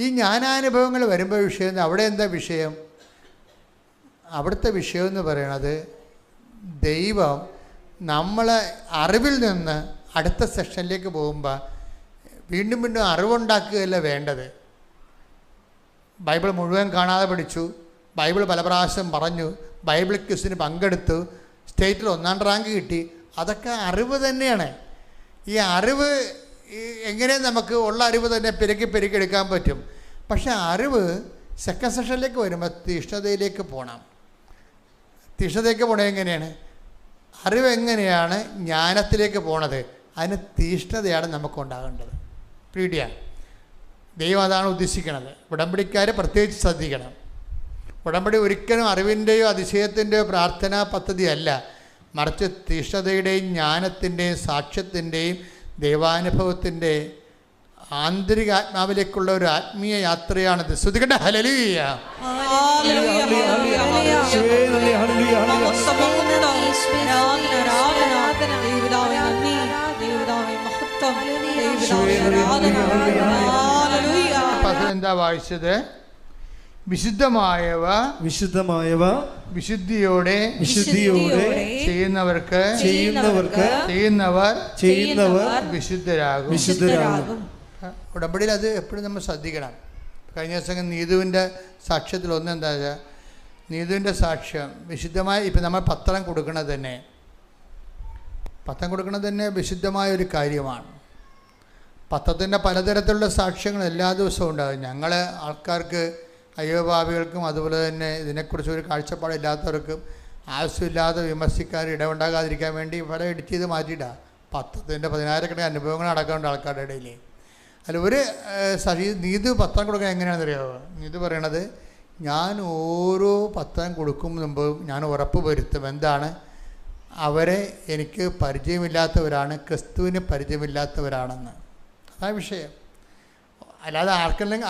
ഈ ജ്ഞാനാനുഭവങ്ങൾ വരുമ്പോൾ വിഷയം അവിടെ എന്താ വിഷയം? അവിടുത്തെ വിഷയം എന്ന് പറയണത് ദൈവം നമ്മളെ അറിവിൽ നിന്ന് അടുത്ത സെക്ഷനിലേക്ക് പോകുമ്പോൾ വീണ്ടും വീണ്ടും അറിവുണ്ടാക്കുകയല്ല വേണ്ടത്. ബൈബിൾ മുഴുവൻ കാണാതെ പഠിച്ചു, ബൈബിൾ പല പ്രാവശ്യം പറഞ്ഞു, ബൈബിൾ ക്വിസിന് പങ്കെടുത്തു, സ്റ്റേറ്റിൽ 1ാം റാങ്ക് കിട്ടി. അതൊക്കെ അറിവ് തന്നെയാണ്. ഈ അറിവ് എങ്ങനെ നമുക്ക് ഉള്ള അറിവ് തന്നെ പെരുക്കി എടുക്കാൻ പറ്റും. പക്ഷേ അറിവ് സെക്കൻഡ് സെഷനിലേക്ക് വരുമ്പോൾ തീഷ്ണതയിലേക്ക് പോകണം. തീഷ്ണതയിലേക്ക് പോകണത് എങ്ങനെയാണ്? അറിവ് എങ്ങനെയാണ് ജ്ഞാനത്തിലേക്ക് പോണത്? അതിന് തീഷ്ണതയാണ് നമുക്കുണ്ടാകേണ്ടത്. പീഡിയാണ് ദൈവം അതാണ് ഉദ്ദേശിക്കുന്നത്. ഉടമ്പടിക്കാരെ പ്രത്യേകിച്ച് ശ്രദ്ധിക്കണം. ഉടമ്പടി ഒരിക്കലും അറിവിൻ്റെയോ അതിശയത്തിൻ്റെയോ പ്രാർത്ഥനാ പദ്ധതിയല്ല, മറിച്ച് തീഷ്ണതയുടെയും ജ്ഞാനത്തിൻ്റെയും സാക്ഷ്യത്തിൻ്റെയും ദൈവാനുഭവത്തിൻ്റെ ആന്തരിക ആത്മാവിലേക്കുള്ള ഒരു ആത്മീയ യാത്രയാണിത്. ശ്രുതികട്ടെ. ഹല്ലേലൂയ. എന്താ വായിച്ചത്? വിശുദ്ധമായവ വിശുദ്ധിയോടെ ചെയ്യുന്നവർ വിശുദ്ധരാകും. ഉടമ്പടിയിൽ അത് എപ്പോഴും നമ്മൾ ശ്രദ്ധിക്കണം. കഴിഞ്ഞ ദിവസം നീതുവിൻ്റെ സാക്ഷ്യത്തിൽ ഒന്നെന്താ വെച്ചാൽ, നീതുവിൻ്റെ സാക്ഷ്യം വിശുദ്ധമായി. ഇപ്പം നമ്മൾ പത്രം കൊടുക്കുന്നത് തന്നെ വിശുദ്ധമായ ഒരു കാര്യമാണ്. പത്രത്തിൻ്റെ പലതരത്തിലുള്ള സാക്ഷ്യങ്ങൾ എല്ലാ ദിവസവും ഉണ്ടാകും. ഞങ്ങൾ ആൾക്കാർക്ക്, അയ്യോഭാവികൾക്കും അതുപോലെ തന്നെ ഇതിനെക്കുറിച്ച് ഒരു കാഴ്ചപ്പാടില്ലാത്തവർക്കും ആവശ്യമില്ലാതെ വിമർശിക്കാൻ ഇടമുണ്ടാകാതിരിക്കാൻ വേണ്ടി ഇവിടെ എഡിറ്റ് ചെയ്ത് മാറ്റിയിട്ടാണ്. പത്രത്തിൻ്റെ 10,000 അനുഭവങ്ങൾ നടക്കാറുണ്ട് ആൾക്കാരുടെ ഇടയിൽ. അതിൽ ഒരു നീതു പത്രം കൊടുക്കാൻ എങ്ങനെയാണെന്നറിയാമോ? നീതു പറയണത്, ഞാൻ ഓരോ പത്രം കൊടുക്കും മുമ്പും ഞാൻ ഉറപ്പ് വരുത്തും എന്താണ്, അവരെ എനിക്ക് പരിചയമില്ലാത്തവരാണ്, ക്രിസ്തുവിന് പരിചയമില്ലാത്തവരാണെന്ന്. അതാണ് വിഷയം. അല്ലാതെ ആർക്കെങ്കിലും